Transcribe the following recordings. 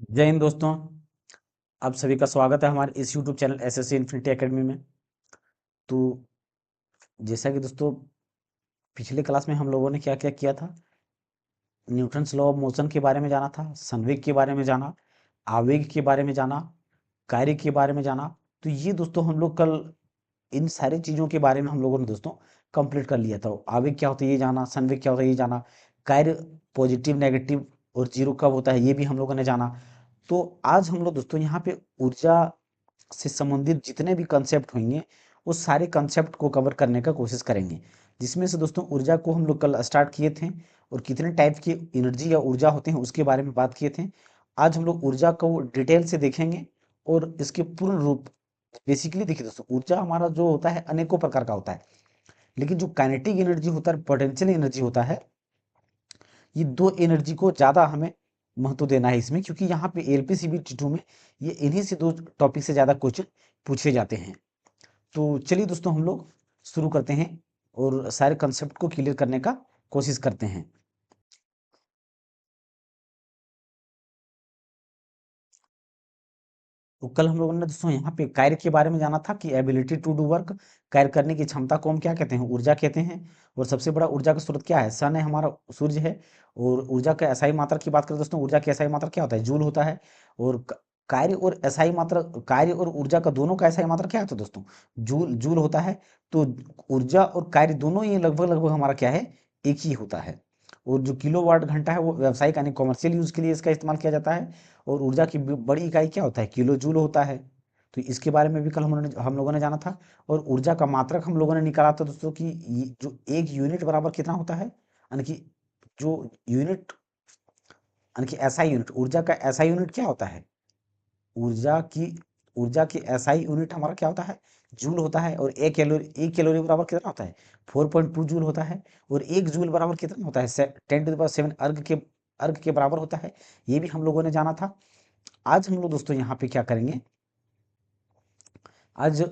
जय हिंद दोस्तों। आप सभी का स्वागत है हमारे इस YouTube channel SSC infinity academy में। तो जैसा कि दोस्तों पिछले क्लास में हम लोगों ने क्या क्या किया था, न्यूटन्स लॉ ऑफ मोशन के बारे में जाना था, संवेग के बारे में जाना, आवेग के बारे में जाना, कार्य के बारे में जाना। तो ये दोस्तों हम लोग कल इन सारी चीज़ों के बारे में हम लोगों ने दोस्तों कंप्लीट कर लिया था। आवेग क्या होता है ये जाना, संवेग क्या होता है ये जाना, कार्य पॉजिटिव नेगेटिव और जीरो कब होता है ये भी हम लोगों ने जाना। तो आज हम लोग दोस्तों यहाँ पे ऊर्जा से संबंधित जितने भी कंसेप्ट होंगे उस सारे कंसेप्ट को कवर करने का कोशिश करेंगे, जिसमें से दोस्तों ऊर्जा को हम लोग कल स्टार्ट किए थे और कितने टाइप की एनर्जी या ऊर्जा होते हैं उसके बारे में बात किए थे। आज हम लोग ऊर्जा को डिटेल से देखेंगे और इसके पूर्ण रूप। बेसिकली देखिए दोस्तों, ऊर्जा हमारा जो होता है अनेकों प्रकार का होता है, लेकिन जो काइनेटिक एनर्जी होता है, पोटेंशियल एनर्जी होता है, ये दो एनर्जी को ज़्यादा हमें महत्व देना है इसमें, क्योंकि यहाँ पे एलपीसीबी 2 में ये इन्हीं से दो टॉपिक से ज़्यादा क्वेश्चन पूछे जाते हैं। तो चलिए दोस्तों हम लोग शुरू करते हैं और सारे कंसेप्ट को क्लियर करने का कोशिश करते हैं। तो कल हम लोगों ने दोस्तों यहाँ पे कार्य के बारे में जाना था कि एबिलिटी टू डू वर्क, कार्य करने की क्षमता को हम क्या कहते हैं, ऊर्जा कहते हैं। और सबसे बड़ा ऊर्जा का स्रोत क्या है, सन है, हमारा सूर्य है। और ऊर्जा का एसआई मात्रा की बात करें दोस्तों, ऊर्जा की एसआई मात्रा क्या होता है, जूल होता है। और कार्य और एसआई मात्रा, कार्य और ऊर्जा का दोनों का एसआई मात्रा क्या होता है दोस्तों, जूल जूल होता है। तो ऊर्जा और कार्य दोनों ये लगभग लगभग हमारा क्या है, एक ही होता है। और जो किलोवाट घंटा है वो व्यावसायिक यानी कॉमर्शियल यूज के लिए इसका इस्तेमाल किया जाता है। और ऊर्जा की बड़ी इकाई क्या होता है, किलो जूल होता है। तो इसके बारे में भी कल हम लोगों ने जाना था। और ऊर्जा का मात्रक हम लोगों ने निकाला था दोस्तों कि जो एक यूनिट बराबर कितना होता है, यानी कि जो यूनिट, यानी कि एसआई यूनिट, ऊर्जा का एसआई यूनिट क्या होता है, ऊर्जा की ऊर्जा की एसआई यूनिट हमारा क्या होता है, जूल होता है। और एक कैलोरी बराबर कितना होता है, 4.2 जूल होता है। और एक जूल बराबर कितना होता है, 10⁻⁷ अर्घ के बराबर होता है। ये भी हम लोगों ने जाना था। आज हम लोग दोस्तों यहाँ पे क्या करेंगे, आज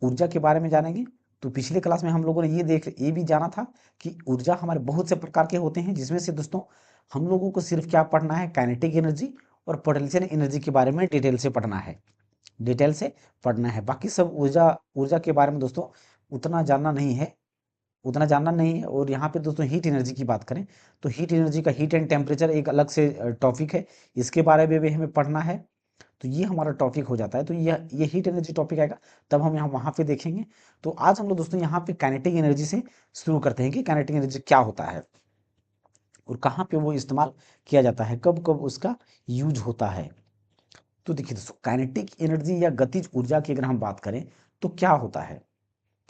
ऊर्जा के बारे में जानेंगे। तो पिछले क्लास में हम लोगों ने ये भी जाना था कि ऊर्जा हमारे बहुत से प्रकार के होते हैं, जिसमें से दोस्तों हम लोगों को सिर्फ क्या पढ़ना है, काइनेटिक एनर्जी और पोटेंशियल एनर्जी के बारे में डिटेल से पढ़ना है, डिटेल से पढ़ना है। बाकी सब ऊर्जा ऊर्जा के बारे में दोस्तों उतना जानना नहीं है, उतना जानना नहीं है। और यहाँ पे दोस्तों हीट एनर्जी की बात करें तो हीट एनर्जी का हीट एंड टेम्परेचर एक अलग से टॉपिक है, इसके बारे में भी हमें पढ़ना है। तो ये हमारा टॉपिक हो जाता है। तो ये हीट एनर्जी टॉपिक आएगा, तब हम यहाँ वहाँ पे देखेंगे। तो आज हम लोग दोस्तों यहाँ पे काइनेटिक एनर्जी से शुरू करते हैं कि काइनेटिक एनर्जी क्या होता है और कहाँ पे वो इस्तेमाल किया जाता है, कब कब उसका यूज होता है। तो देखिए दोस्तों, काइनेटिक एनर्जी या गतिज ऊर्जा की अगर हम बात करें तो क्या होता है,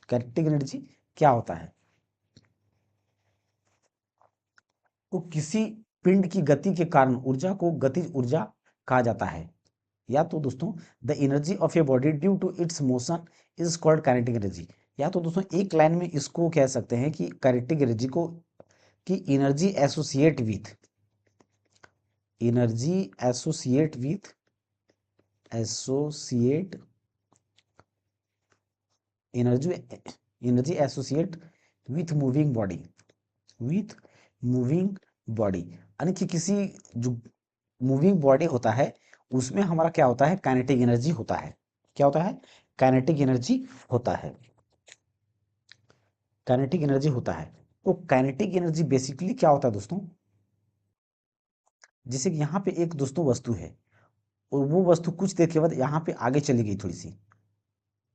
काइनेटिक एनर्जी क्या होता है, तो किसी पिंड की गति के कारण ऊर्जा को गतिज ऊर्जा कहा जाता है। या तो दोस्तों the energy of a body due to its motion is called kinetic energy. या तो दोस्तों एक लाइन में इसको कह सकते हैं कि काइनेटिक एनर्जी को कि energy associate energy energy associate with moving body, with moving body, यानी कि किसी जो मूविंग बॉडी होता है उसमें हमारा क्या होता है, काइनेटिक एनर्जी होता है। क्या होता है, काइनेटिक एनर्जी होता है, काइनेटिक एनर्जी होता है। तो काइनेटिक एनर्जी बेसिकली क्या होता है दोस्तों, जैसे कि यहाँ पे एक दोस्तों वस्तु है और वो वस्तु कुछ देर के बाद यहाँ पे आगे चली गई,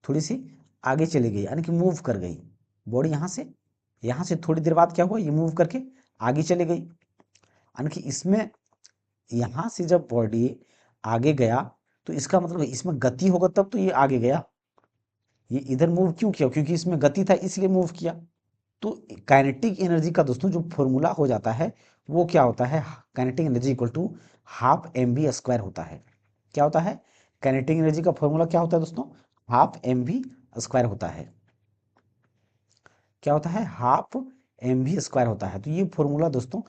थोड़ी सी आगे चली गई, यानी कि मूव कर गई बॉडी यहाँ से थोड़ी देर बाद क्या हुआ, ये मूव करके आगे चली गई। यानी कि इसमें यहाँ से जब बॉडी आगे गया तो इसका मतलब इसमें गति होगा तब तो ये आगे गया। ये इधर मूव क्यों किया, क्योंकि इसमें गति था इसलिए मूव किया। तो काइनेटिक एनर्जी का दोस्तों जो फॉर्मूला हो जाता है वो क्या होता है, kinetic energy equal to half m b square होता है। क्या होता है, काइनेटिक एनर्जी का फॉर्मूला क्या होता है दोस्तों, हाफ एम बी स्क्वायर होता है। क्या होता है, हाफ एम बी स्क्वायर होता है। तो ये फॉर्मूला दोस्तों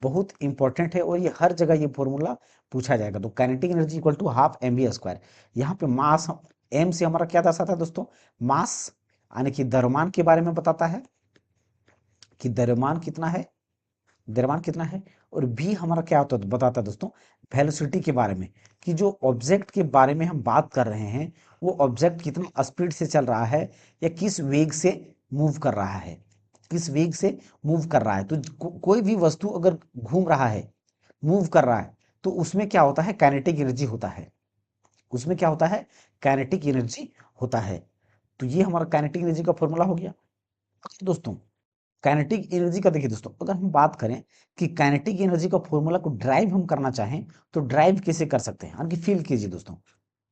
बहुत इंपॉर्टेंट है और ये हर जगह ये फॉर्मूला पूछा जाएगा। तो kinetic energy equal to half m b square. यहाँ पे मास, एम से हमारा क्या दर्शाता है दोस्तों, मास, यानी कि द्रव्यमान के बारे में बताता है कि द्रव्यमान कितना है, द्रव्यमान कितना है। और बी हमारा क्या होता है बताता है दोस्तों, वेलोसिटी के बारे में, कि जो ऑब्जेक्ट के बारे में हम बात कर रहे हैं वो ऑब्जेक्ट कितना स्पीड से चल रहा है या किस वेग से मूव कर रहा है, किस वेग से मूव कर रहा है। तो कोई भी वस्तु अगर घूम रहा है, मूव कर रहा है, तो उसमें क्या होता है, काइनेटिक एनर्जी होता है। उसमें क्या होता है, काइनेटिक एनर्जी होता है। तो ये हमारा काइनेटिक एनर्जी का फॉर्मूला हो गया। दोस्तों काइनेटिक एनर्जी का देखिए दोस्तों, अगर हम बात करें कि काइनेटिक एनर्जी का फॉर्मूला को ड्राइव हम करना चाहें तो ड्राइव कैसे कर सकते हैं, यानी फील कीजिए दोस्तों।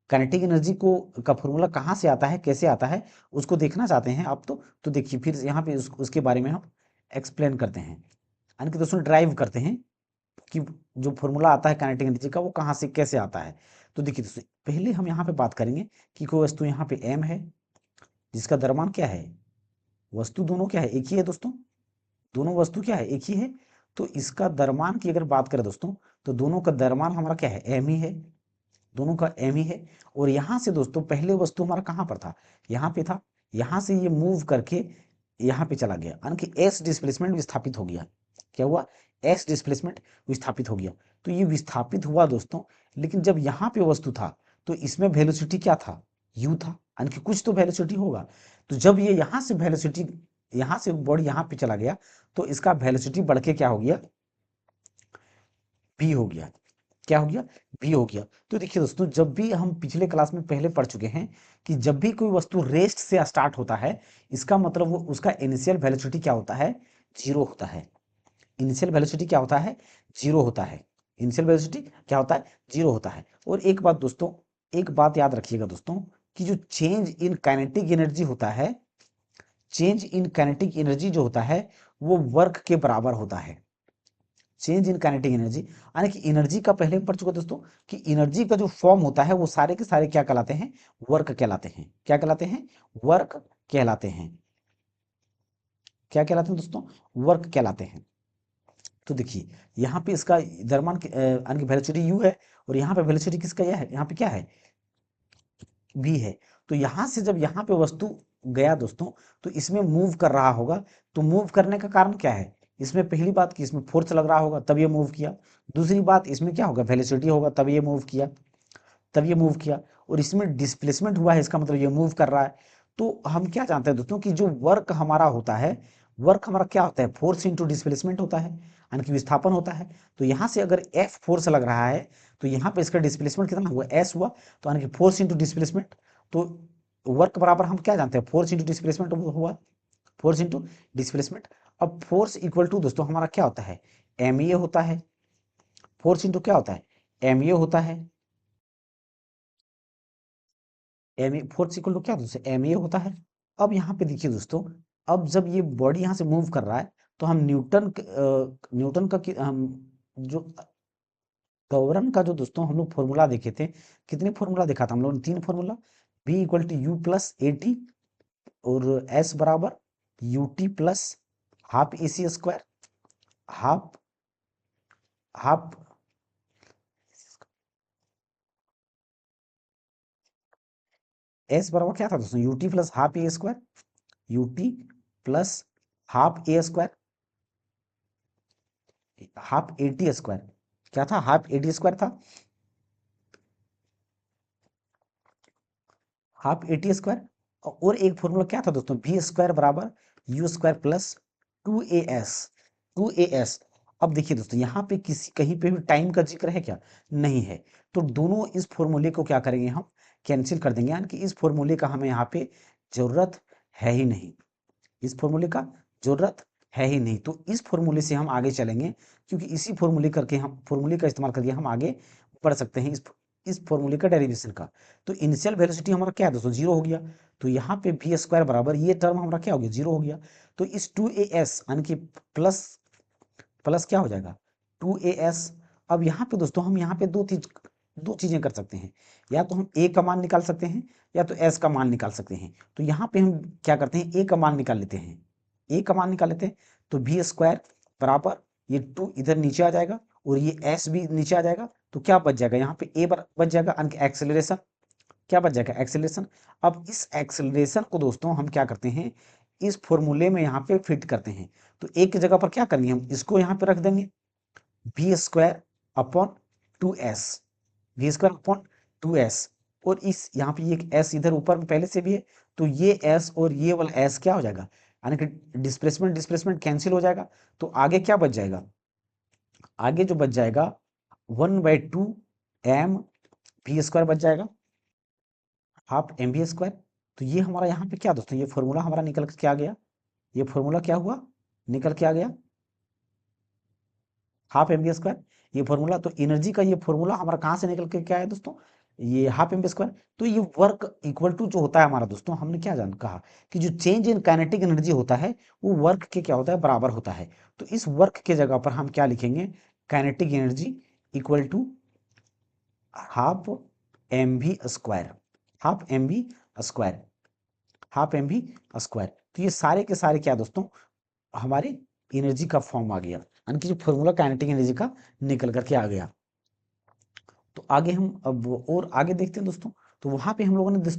काइनेटिक एनर्जी को का फॉर्मूला कहाँ से आता है, कैसे आता है, उसको देखना चाहते हैं आप तो देखिए फिर यहाँ पे उसके बारे में हम एक्सप्लेन करते हैं, यानी कि दोस्तों ड्राइव करते हैं कि जो फॉर्मूला आता है काइनेटिक एनर्जी का वो कहाँ से कैसे आता है। तो देखिए दोस्तों पहले हम यहाँ पे बात करेंगे कि कोई वस्तु यहाँ पे m है जिसका द्रव्यमान क्या है, वस्तु दोनों क्या है, एक ही है दोस्तों, दोनों वस्तु क्या है, एक ही है। तो इसका द्रव्यमान की अगर बात करें दोस्तों, तो दोनों का द्रव्यमान हमारा क्या है, m ही है, दोनों का m ही है। और यहाँ से दोस्तों पहले वस्तु हमारा कहाँ पर था, यहाँ पे था, यहाँ से ये मूव करके यहाँ पे चला गया, यानी कि s डिस्प्लेसमेंट विस्थापित हो गया। क्या हुआ, s डिस्प्लेसमेंट विस्थापित हो गया। तो ये विस्थापित हुआ दोस्तों, लेकिन जब यहाँ पे वस्तु था तो इसमें वेलोसिटी क्या था, u था, यानी कि कुछ तो वेलोसिटी होगा। तो जब ये यहाँ से वेलोसिटी, यहाँ से बॉडी यहाँ पे चला गया, तो इसका वेलोसिटी बढ़ के क्या हो गया, v हो गया। क्या हो गया, v हो गया। तो देखिए दोस्तों जब भी हम पिछले क्लास में पहले पढ़ चुके हैं कि जब भी कोई वस्तु रेस्ट से स्टार्ट होता है, इसका मतलब वो उसका इनिशियल वेलोसिटी क्या होता है, जीरो होता है। इनिशियल वेलोसिटी क्या होता है, जीरो होता है। इनिशियल वेलोसिटी क्या होता है, जीरो होता है। और एक बात दोस्तों, एक बात याद रखिएगा दोस्तों, कि जो चेंज इन काइनेटिक एनर्जी होता है, चेंज इन काइनेटिक एनर्जी जो होता है वो वर्क के बराबर होता है। चेंज इन काइनेटिक एनर्जी, यानी कि एनर्जी का पहले पढ़ चुका दोस्तों कि एनर्जी का जो फॉर्म होता है वो सारे के सारे क्या कहलाते हैं, वर्क कहलाते हैं। क्या कहलाते हैं, वर्क कहलाते हैं। क्या कहलाते हैं दोस्तों, वर्क कहलाते हैं। तो देखिए यहाँ पे इसका द्रव्यमान यानी कि वेलोसिटी u है, और यहाँ पे वेलोसिटी किसका यह है, यहाँ पे क्या है, v है। तो यहाँ से जब यहाँ पे वस्तु गया दोस्तों, तो इसमें मूव कर रहा होगा। तो मूव करने का कारण क्या है, इसमें पहली बात कि इसमें फोर्स लग रहा होगा तब ये मूव किया। दूसरी बात इसमें क्या होगा, वेलोसिटी होगा तब ये मूव किया, तब ये मूव किया। और इसमें डिस्प्लेसमेंट हुआ है, इसका मतलब ये मूव कर रहा है। तो हम क्या जानते हैं दोस्तों कि जो वर्क हमारा होता है, वर्क हमारा क्या होता है, फोर्स इंटू डिस्प्लेसमेंट होता है, यानी कि विस्थापन होता है। तो यहाँ से अगर F फोर्स लग रहा है तो यहाँ पे इसका डिस्प्लेसमेंट कितना हुआ, S हुआ। तो यानी कि फोर्स इंटू डिस्प्लेसमेंट, तो वर्क बराबर हम क्या जानते हैं, फोर्स इंटू डिस्प्लेसमेंट हुआ, फोर्स इंटू डिस्प्लेसमेंट। अब फोर्स इक्वल टू दोस्तों हमारा क्या होता है, MA होता है। फोर्स इंटू क्या होता है, MA होता है। M a force equal to क्या दोस्तों, एम ए होता है। अब यहाँ पे देखिए दोस्तों, अब जब ये बॉडी यहाँ से मूव कर रहा है तो हम न्यूटन का हम जो त्वरण का जो दोस्तों हम लोग फॉर्मूला देखे थे, कितने फॉर्मूला देखा था हम लोगों ने, तीन formula, v equal to u plus a t, और s बराबर u t plus half a c square, half half s बराबर क्या था दोस्तों, u t plus half a square, u t plus half a square, half a t square. क्या था, half a t square था, half a t square. और एक formula क्या था दोस्तों, बी स्क्वायर बराबर u square plus two a S, two a s. अब देखिए दोस्तों यहाँ पे किसी कहीं पे भी टाइम का जिक्र है क्या, नहीं है। तो दोनों इस फॉर्मूले को क्या करेंगे, हम कैंसिल कर देंगे, यानी कि इस फॉर्मूले का हमें यहाँ पे जरूरत है ही नहीं, इस फॉर्मूले का जरूरत है ही नहीं। तो इस फॉर्मूले से हम आगे चलेंगे, क्योंकि इसी फॉर्मूले करके हम फॉर्मूले का इस्तेमाल करके हम आगे बढ़ सकते हैं इस फॉर्मूले का डेरिवेशन का। तो इनिशियल वेलोसिटी हमारा क्या है दोस्तों, जीरो हो गया। तो यहाँ पे वी स्क्वायर बराबर ये टर्म हमारा क्या हो गया, जीरो हो गया। तो इस टू ए एस यानी कि प्लस प्लस क्या हो जाएगा, टू ए एस। अब यहाँ पे दोस्तों हम यहाँ पे दो चीजें कर सकते हैं, या तो हम ए का मान निकाल सकते हैं या तो एस का मान निकाल सकते हैं। तो यहाँ पे हम क्या करते हैं, ए का मान निकाल लेते हैं, ए का मान निकाल लेते हैं। तो वी स्क्वायर बराबर ये टू इधर नीचे आ जाएगा और ये एस भी नीचे आ जाएगा। तो क्या बच जाएगा, यहाँ पे ए बच जाएगा, एक्सेलरेशन। क्या बच जाएगा, एक्सेलरेशन। अब इस एक्सेलरेशन को दोस्तों हम क्या करते हैं, इस फॉर्मूले में यहाँ पे फिट करते हैं। तो एक जगह पर क्या करेंगे, हम इसको यहाँ पे रख देंगे, v square upon 2s, v square upon 2s, और इस यहाँ पे एक s इधर ऊपर में पहले से भी है, तो ये s और ये वाला s क्या हो जाएगा, यानी कि डिस्प्लेसमेंट डिस्प्लेसमेंट कैंसिल हो जाएगा, तो आगे क्या बच जाएगा, आगे जो बच जाएगा 1/2 m v स्क्वायर बच जाएगा, हाफ एम वी स्क्वायर। तो ये हमारा यहाँ पे क्या दोस्तों, ये फॉर्मूला हमारा निकल के क्या गया, ये फॉर्मूला क्या हुआ, निकल के आ गया हाफ एम वी स्क्वायर, ये फॉर्मूला। तो एनर्जी का ये फॉर्मूला हमारा कहाँ से निकल के क्या है दोस्तों, ये हाफ एम वी स्क्वायर। तो ये वर्क इक्वल टू जो होता है हमारा दोस्तों, हमने क्या जान कहा कि जो चेंज इन काइनेटिक एनर्जी होता है वो वर्क के क्या होता है, बराबर होता है। तो इस वर्क के जगह पर हम क्या लिखेंगे, kinetic energy equal to half m v square, half m v square, half m v square. तो ये सारे के सारे क्या दोस्तों, हमारे एनर्जी का फॉर्म आ गया, यानी कि जो फॉर्मूला काइनेटिक एनर्जी का निकल करके आ गया। तो आगे हम अब और आगे देखते हैं दोस्तों। तो वहां पे हम लोगों ने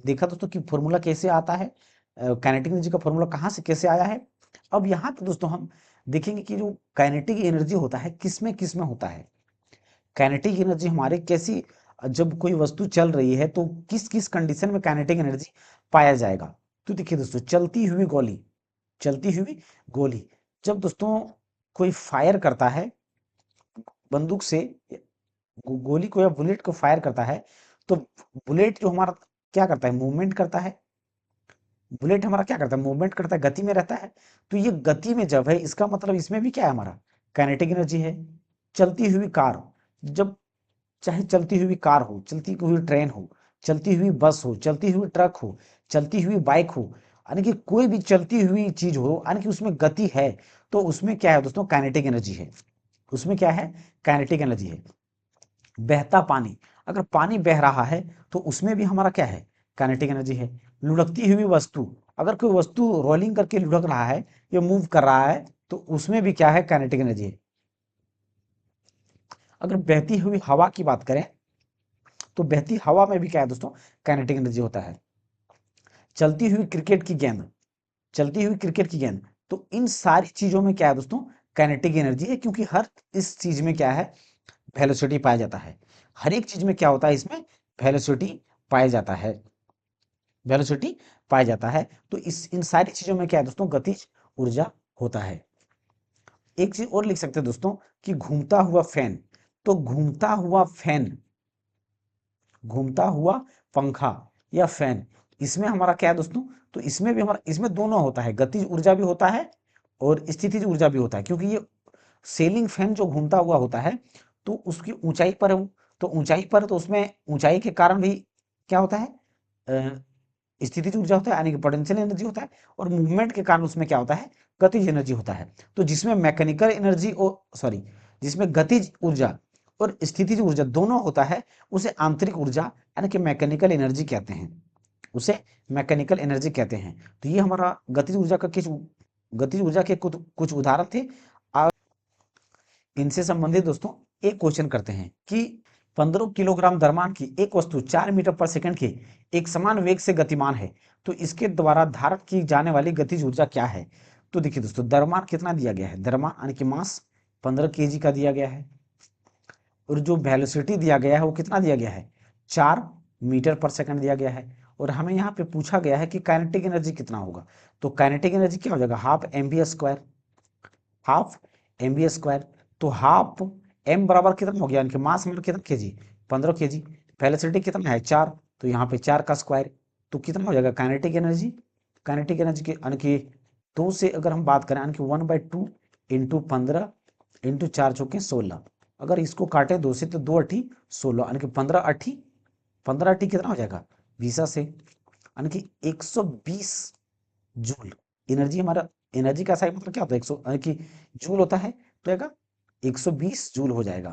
देखा दोस्तों कि फॉर्मूला कैसे आता है, काइनेटिक एनर्जी का फॉर्मूला कहाँ से कैसे आया है। अब यहाँ पे दोस्तों हम देखेंगे कि जो काइनेटिक एनर्जी होता है किस में होता है, काइनेटिक एनर्जी हमारे कैसी, जब कोई वस्तु चल रही है तो किस किस कंडीशन में काइनेटिक एनर्जी पाया जाएगा। तो देखिए दोस्तों, चलती हुई गोली, चलती हुई गोली, जब दोस्तों कोई फायर करता है बंदूक से गोली को या बुलेट को फायर करता है, तो बुलेट जो हमारा क्या करता है, मूवमेंट करता है, बुलेट हमारा क्या करता है, मूवमेंट करता है, गति में रहता है। तो ये गति में जब है, इसका मतलब इसमें भी क्या है, हमारा काइनेटिक एनर्जी है। चलती हुई कार, जब चाहे चलती हुई कार हो, चलती हुई ट्रेन हो, चलती हुई बस हो, चलती हुई ट्रक हो, चलती हुई बाइक हो, यानी कि कोई भी चलती हुई चीज हो, यानी कि उसमें गति है, तो उसमें क्या है दोस्तों, काइनेटिक एनर्जी है, उसमें क्या है, काइनेटिक एनर्जी है। बहता पानी, अगर पानी बह रहा है तो उसमें भी हमारा क्या है, काइनेटिक एनर्जी है। लुढ़कती हुई वस्तु, अगर कोई वस्तु रोलिंग करके लुढ़क रहा है या मूव कर रहा है, तो उसमें भी क्या है, काइनेटिक एनर्जी है। अगर बहती हुई हवा की बात करें, तो बहती हवा में भी क्या है दोस्तों, काइनेटिक एनर्जी होता है। चलती हुई क्रिकेट की गेंद, चलती हुई क्रिकेट की गेंद, तो इन सारी चीजों में क्या है दोस्तों, काइनेटिक एनर्जी है, क्योंकि हर इस चीज में क्या है, वेलोसिटी पाया जाता है। हर एक चीज में क्या होता है, इसमें वेलोसिटी पाया जाता है, वेलोसिटी पाया जाता है। तो इस इन सारी चीजों में क्या है दोस्तों, गतिज ऊर्जा होता है। एक चीज और लिख सकते हैं दोस्तों कि घूमता हुआ फैन, तो घूमता हुआ फैन, घूमता हुआ पंखा या फैन, इसमें हमारा क्या है दोस्तों, तो इसमें भी हमारा, इसमें दोनों होता है, गतिज ऊर्जा भी होता है और स्थितिज ऊर्जा भी होता है। क्योंकि ये सेलिंग फैन जो घूमता हुआ होता है, तो उसकी ऊंचाई पर हूं, तो ऊंचाई पर, तो उसमें ऊंचाई के कारण भी क्या होता है, स्थितिज ऊर्जा होता है, यानी कि पोटेंशियल एनर्जी होता है, और मूवमेंट के कारण उसमें क्या होता है, गतिज एनर्जी होता है। तो जिसमें मैकेनिकल एनर्जी और सॉरी, जिसमें गतिज ऊर्जा और स्थितिज ऊर्जा दोनों होता है, उसे आंतरिक ऊर्जा यानी कि मैकेनिकल एनर्जी कहते हैं, उसे मैकेनिकल एनर्जी कहते हैं। तो ये हमारा गतिज ऊर्जा का कुछ, गतिज ऊर्जा के कुछ कुछ उदाहरण थे। इनसे संबंधित दोस्तों एक क्वेश्चन करते हैं कि 15 किलोग्राम द्रव्यमान की एक वस्तु 4 मीटर पर सेकंड के एक समान वेग से गतिमान है, तो इसके द्वारा धारण की जाने वाली गतिज ऊर्जा क्या है। तो देखिए दोस्तों, द्रव्यमान कितना दिया गया है, द्रव्यमान यानी कि मास 15 केजी का दिया गया है, और जो वेलोसिटी दिया गया है वो कितना दिया गया है, 4 मीटर पर सेकंड दिया गया है। और हमें यहाँ पे पूछा गया है कि काइनेटिक एनर्जी कितना होगा, तो काइनेटिक एनर्जी क्या हो जाएगा, half m v square, half m v square. तो हाफ एम बराबर कितना हो गया, यानी कि मास में कितना केजी, 15 केजी, वेलोसिटी कितना है 4, तो यहाँ पे 4 का स्क्वायर, तो कितना हो जाएगा काइनेटिक एनर्जी, काइनेटिक एनर्जी के यानी कि 2 से अगर हम बात करें, यानी कि 1/2 इंटू 15 इंटू 4 चौके 16, अगर इसको काटे 2 से तो 2 अठी 16, यानी कि 15 अठी कितना हो जाएगा 20 से, यानी कि 120 जूल एनर्जी हमारा, एनर्जी का सही मतलब क्या होता है, 100 यानी कि जूल होता है, तो आएगा 120 जूल हो जाएगा।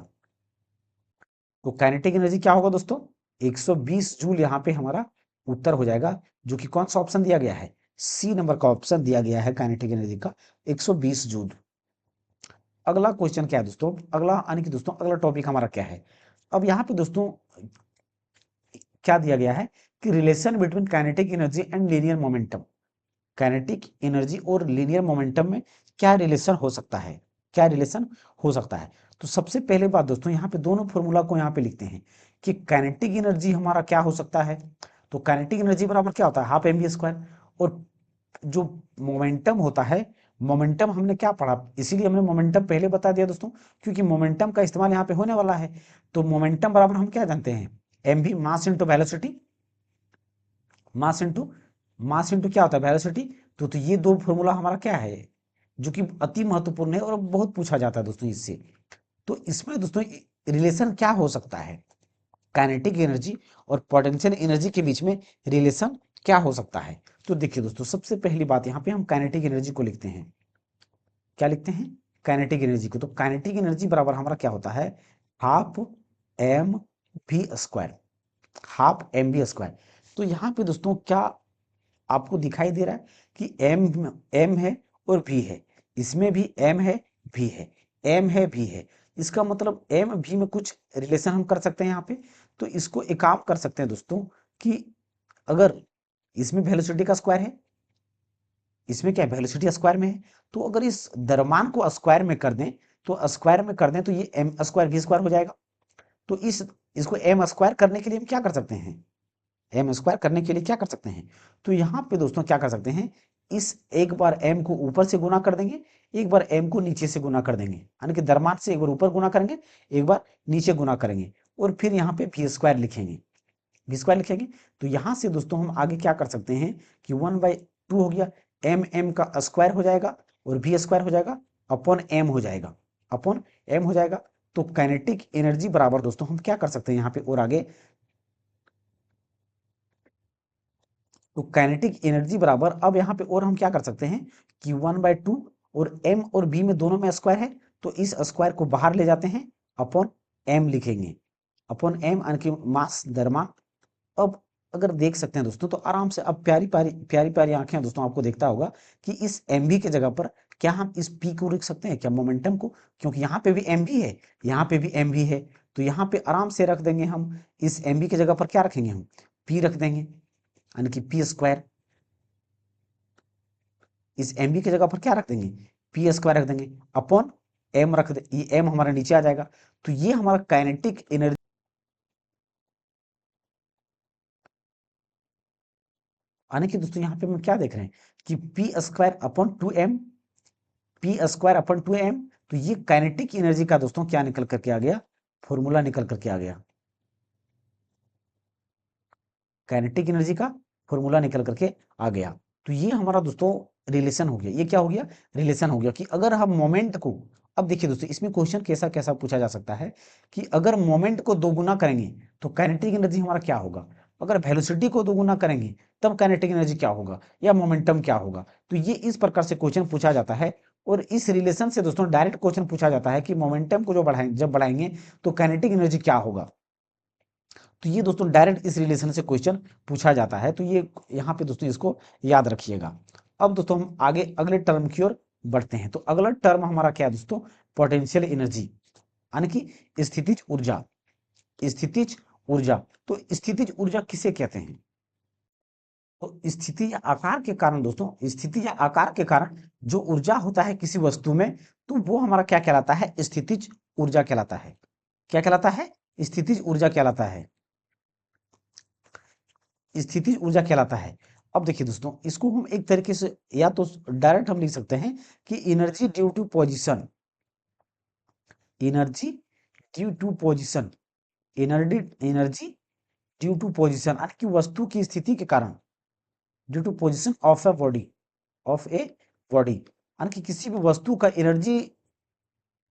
तो काइनेटिक एनर्जी क्या होगा दोस्तों, 120 जूल यहाँ पे हमारा उत्तर हो जाएगा, जो कि कौन सा ऑप्शन दिया गया है, सी नंबर का ऑप्शन दिया गया है काइनेटिक एनर्जी का 120 जूल। अगला क्वेश्चन क्या है दोस्तों, अगला यानी कि दोस्तों अगला टॉपिक हमारा क्या है। अब यहाँ पे दोस्तों क्या दिया गया है कि relation between kinetic energy and linear momentum, kinetic energy और लीनियर मोमेंटम में क्या रिलेशन हो सकता है, क्या रिलेशन हो सकता है। तो सबसे पहले बात दोस्तों यहाँ पे दोनों फॉर्मूला को यहाँ पे लिखते हैं कि काइनेटिक एनर्जी हमारा क्या हो सकता है। तो काइनेटिक एनर्जी बराबर क्या होता है, हाफ एम वी स्क्वायर। और जो मोमेंटम होता है, मोमेंटम हमने क्या पढ़ा, इसीलिए हमने मोमेंटम पहले बता दिया दोस्तों, क्योंकि मोमेंटम का इस्तेमाल यहाँ पे होने वाला है। तो मोमेंटम बराबर हम क्या जानते हैं, m v mass into velocity, mass into क्या होता है, वेलोसिटी। तो ये दो फॉर्मूला हमारा क्या है, जो कि अति महत्वपूर्ण है और बहुत पूछा जाता है दोस्तों इससे। तो इसमें दोस्तों रिलेशन क्या हो सकता है, काइनेटिक एनर्जी और पोटेंशियल एनर्जी के बीच में रिलेशन क्या हो सकता है। तो देखिए दोस्तों, सबसे पहली बात यहाँ पे हम काइनेटिक एनर्जी को लिखते हैं, क्या लिखते हैं, काइनेटिक एनर्जी को। तो काइनेटिक एनर्जी बराबर हमारा क्या होता है, half m v square, half m v square. तो यहाँ पे दोस्तों क्या आपको दिखाई दे रहा है कि एम है और भी है, इसमें भी एम है, भी है, एम है, भी है। इसका मतलब एम भी में कुछ रिलेशन हम कर सकते हैं यहाँ पे। तो इसको एक काम कर सकते हैं दोस्तों कि अगर इसमें वेलोसिटी का स्क्वायर है, इसमें क्या है, वेलोसिटी स्क्वायर में है, तो अगर इस द्रव्यमान को स्क्वायर में कर दें, तो स्क्वायर में कर दें तो ये एम स्क्वायर वी स्क्वायर हो जाएगा। तो इसको एम स्क्वायर करने के लिए हम क्या कर सकते हैं, एम स्क्वायर करने के लिए क्या कर सकते हैं, तो यहाँ पे दोस्तों क्या कर सकते हैं, इस एक बार एम को ऊपर से गुना कर देंगे, एक बार एम को नीचे से गुना कर देंगे, यानी कि द्रव्यमान से एक बार ऊपर गुना करेंगे, एक बार नीचे गुना करेंगे, और फिर यहाँ पे वी स्क्वायर लिखेंगे, वी स्क्वायर लिखेंगे। तो यहाँ से दोस्तों हम आगे क्या कर सकते हैं कि 1/2 हो गया, एम एम का स्क्वायर हो जाएगा और वी स्क्वायर हो जाएगा, अपॉन एम हो जाएगा, अपॉन एम हो जाएगा। तो काइनेटिक एनर्जी बराबर दोस्तों हम क्या कर सकते हैं यहाँ पे और आगे, तो काइनेटिक एनर्जी बराबर अब यहाँ पे और हम क्या कर सकते हैं कि 1/2, और एम और बी में दोनों में स्क्वायर है, तो इस स्क्वायर को बाहर ले जाते हैं, अपॉन एम लिखेंगे, अपॉन एम यानी कि मास द्रव्यमान। अब अगर देख सकते हैं दोस्तों, तो आराम से अब प्यारी प्यारी आंखें दोस्तों आपको देखता होगा कि इस एम बी के जगह पर क्या हम इस पी को लिख सकते हैं क्या, मोमेंटम को, क्योंकि यहाँ पे भी एम बी है, यहाँ पे भी एम बी है। तो यहाँ पे आराम से रख देंगे हम, इस एम बी की जगह पर क्या रखेंगे हम, पी रख देंगे, यानी कि पी स्क्वायर। इस एम बी की जगह पर क्या रख देंगे, पी स्क्वायर रख देंगे, अपॉन एम रख दे, ये एम हमारा नीचे आ जाएगा। तो ये हमारा काइनेटिक एनर्जी, यानी कि दोस्तों यहाँ पे हम क्या देख रहे हैं कि P square upon 2m, P square upon 2m। तो ये काइनेटिक एनर्जी का दोस्तों क्या निकल करके आ गया, फॉर्मूला निकल करके आ गया, काइनेटिक एनर्जी का फॉर्मूला निकल करके आ गया। तो ये हमारा दोस्तों रिलेशन हो गया, ये क्या हो गया, रिलेशन हो गया कि अगर हम मोमेंट को, अब देखिए दोस्तों इसमें क्वेश्चन कैसा कैसा पूछा जा सकता है कि अगर मोमेंट को दोगुना करेंगे तो काइनेटिक एनर्जी हमारा क्या होगा, अगर वेलोसिटी को दोगुना करेंगे तब काइनेटिक एनर्जी क्या होगा, या मोमेंटम क्या होगा। तो ये इस प्रकार से क्वेश्चन पूछा जाता है। और इस रिलेशन से दोस्तों डायरेक्ट क्वेश्चन पूछा जाता है कि मोमेंटम को जो बढ़ाएंगे, जब बढ़ाएंगे तो काइनेटिक एनर्जी क्या होगा। तो ये दोस्तों डायरेक्ट इस रिलेशन से क्वेश्चन पूछा जाता है। तो ये यहाँ पे दोस्तों इसको याद रखिएगा। अब दोस्तों हम आगे अगले टर्म की ओर बढ़ते हैं। तो अगला टर्म हमारा क्या है दोस्तों, पोटेंशियल एनर्जी, यानी कि स्थितिज ऊर्जा, स्थितिज ऊर्जा। तो स्थितिज ऊर्जा किसे कहते हैं, तो स्थिति या आकार के कारण दोस्तों, स्थिति या आकार के कारण जो ऊर्जा होता है किसी वस्तु में, तो वो हमारा क्या कहलाता है, स्थितिज ऊर्जा कहलाता है। क्या कहलाता है, स्थितिज ऊर्जा कहलाता है, स्थितिज ऊर्जा कहलाता है। अब देखिए दोस्तों, इसको हम एक तरीके से या तो डायरेक्ट हम लिख सकते हैं कि energy due to position, energy due to position, energy energy due to position, यानी कि वस्तु की स्थिति के कारण, due to position of a body, of a body, यानी कि किसी भी वस्तु का एनर्जी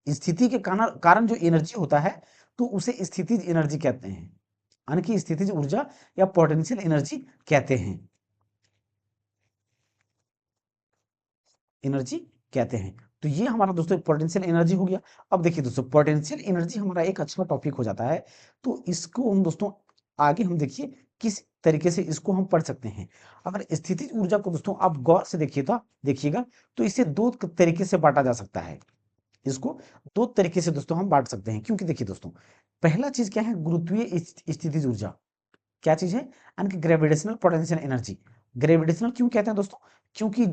स्थिति के कारण कारण जो एनर्जी होता है, तो उसे स्थितिज एनर्जी कहते हैं, यानी कि स्थितिज ऊर्जा या पोटेंशियल एनर्जी कहते हैं, एनर्जी कहते हैं। तो ये हमारा दोस्तों पोटेंशियल एनर्जी हो गया। अब देखिए दोस्तों, पोटेंशियल एनर्जी हमारा एक अच्छा टॉपिक हो जाता है। तो इसको हम दोस्तों आगे हम देखिए किस तरीके से इसको हम पढ़ सकते हैं। अगर स्थितिज ऊर्जा को दोस्तों आप गौर से देखिएगा, तो इसे दो तरीके से बांटा जा सकता है। इसको दो तरीके से दोस्तों हम बांट सकते हैं, क्योंकि देखिए दोस्तों, पहला चीज क्या है, गुरुत्वीय स्थितिज ऊर्जा, क्या चीज है, यानी कि ग्रेविटेशनल पोटेंशियल एनर्जी। ग्रेविटेशनल क्यों कहते हैं दोस्तों, क्योंकि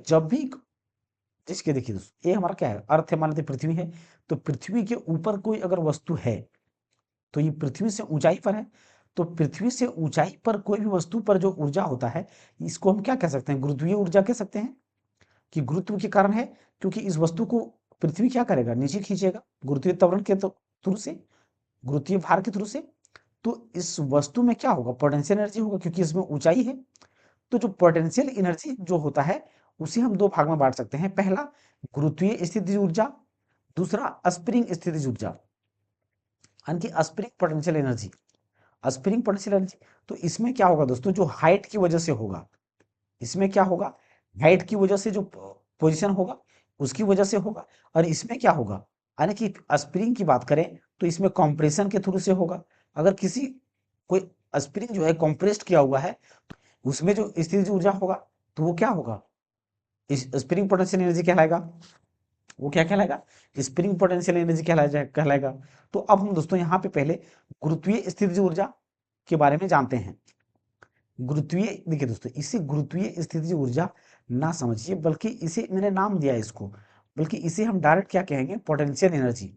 जिसके देखिए दोस्तों, ये हमारा क्या है, अर्थ है, मान लेते पृथ्वी है, तो पृथ्वी के ऊपर कोई अगर वस्तु है तो ये पृथ्वी से ऊंचाई पर है, तो पृथ्वी से ऊंचाई पर कोई भी वस्तु पर जो ऊर्जा होता है, इसको हम क्या कह सकते हैं, गुरुत्वीय ऊर्जा कह सकते हैं, कि गुरुत्व के कारण है, क्योंकि इस वस्तु को पृथ्वी क्या करेगा, नीचे खींचेगा, गुरुत्वीय त्वरण के थ्रू से, गुरुत्वीय भार के थ्रू से। तो इस वस्तु में क्या होगा, पोटेंशियल एनर्जी होगा, क्योंकि इसमें ऊंचाई है। तो जो पोटेंशियल एनर्जी जो होता है, उसे हम दो भाग में बांट सकते हैं, पहला गुरुत्वीय स्थितिज ऊर्जा, दूसरा स्प्रिंग स्थितिज ऊर्जा, यानी कि spring potential energy, spring potential energy. तो इसमें क्या होगा दोस्तों, जो हाइट की वजह से होगा, इसमें क्या होगा, हाइट की वजह से जो पोजीशन होगा उसकी वजह से होगा, और इसमें क्या होगा, यानी कि स्प्रिंग की बात करें तो इसमें कंप्रेशन के थ्रू से होगा। अगर किसी कोई स्प्रिंग जो है कंप्रेस्ड किया हुआ है, उसमें जो स्थितिज ऊर्जा होगा, तो वो क्या होगा, इस स्प्रिंग पोटेंशियल एनर्जी कहलाएगा। वो क्या कहलाएगा, स्प्रिंग पोटेंशियल एनर्जी कहलाएगा। तो अब हम दोस्तों यहाँ पे पहले गुरुत्वीय स्थितिज ऊर्जा के बारे में जानते हैं। गुरुत्वीय, देखिए दोस्तों, इसे गुरुत्वीय स्थितिज ऊर्जा ना समझिए, बल्कि इसे मैंने नाम दिया है इसको, बल्कि इसे हम डायरेक्ट क्या कहेंगे, पोटेंशियल एनर्जी।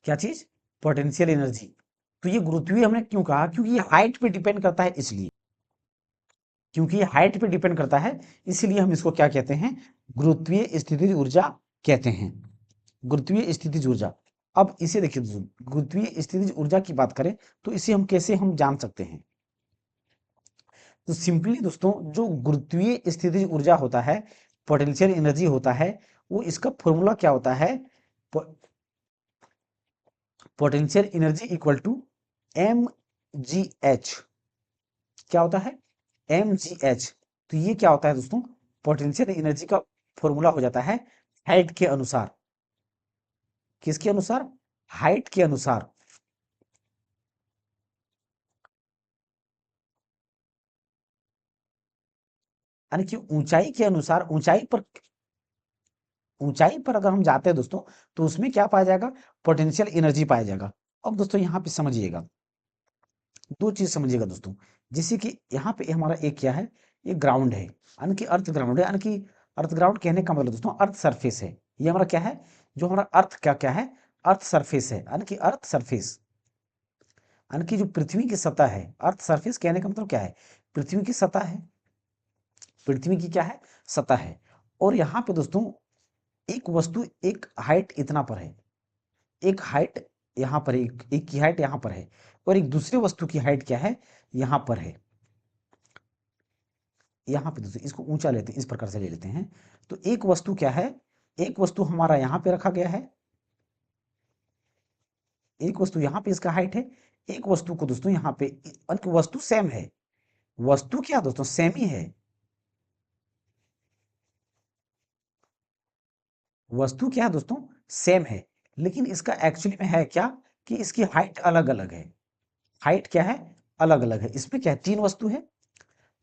क्या चीज, पोटेंशियल एनर्जी। तो ये गुरुत्वीय हमने क्यों कहा, क्योंकि ये हाइट पे डिपेंड करता है, इसलिए, क्योंकि ये हाइट पे डिपेंड करता है, इसलिए हम इसको क्या कहते हैं, गुरुत्वीय स्थितिज ऊर्जा कहते हैं, गुरुत्वीय स्थितिज ऊर्जा। अब इसे देखिए दोस्तों, गुरुत्वीय स्थितिज ऊर्जा की बात करें तो इसे हम कैसे हम जान सकते हैं। तो सिंपली दोस्तों, जो गुरुत्वीय स्थितिज ऊर्जा होता है, पोटेंशियल एनर्जी होता है, वो इसका फॉर्मूला क्या होता है, potential energy equal to m g h. क्या होता है, एम जी एच। तो ये क्या होता है दोस्तों, पोटेंशियल एनर्जी का फॉर्मूला हो जाता है हाइट के अनुसार। किसके अनुसार, हाइट के अनुसार। यानी कि ऊंचाई के अनुसार, ऊंचाई पर अगर हम जाते हैं दोस्तों, तो उसमें क्या पाया जाएगा, पोटेंशियल एनर्जी पाया जाएगा। अब दोस्तों यहाँ पे समझिएगा, दो चीज समझिएगा दोस्तों, जैसे कि यहाँ पे हमारा एक क्या है, ये ग्राउंड है, यानी कि अर्थ ग्राउंड है, यानी कि अर्थ ग्राउंड कहने का मतलब दोस्तों, अर्थ सरफेस है। ये हमारा क्या है, जो हमारा अर्थ क्या क्या है, अर्थ सरफेस है, यानी कि अर्थ सरफेस, यानी कि जो पृथ्वी की सतह है, अर्थ सरफेस कहने का मतलब क्या है, पृथ्वी की सतह है, पृथ्वी की क्या है, सतह है। और यहाँ पे दोस्तों, एक वस्तु, एक हाइट इतना पर है, एक हाइट यहाँ पर है, एक की हाइट यहाँ पर है, और एक दूसरे वस्तु की हाइट क्या है, यहाँ पर है। यहाँ पे दोस्तों इसको ऊंचा लेते हैं, इस प्रकार से ले लेते हैं। तो एक वस्तु क्या है, एक वस्तु हमारा यहाँ पे रखा गया है, एक वस्तु यहाँ पे इसका हाइट है, एक वस्तु को दोस्तों यहाँ पे, वस्तु सेम है, वस्तु क्या दोस्तों, सेम ही है, वस्तु क्या है दोस्तों, सेम है, लेकिन इसका एक्चुअली में है क्या, कि इसकी हाइट अलग अलग है। हाइट क्या है, अलग अलग है। इसमें क्या है, तीन वस्तु है,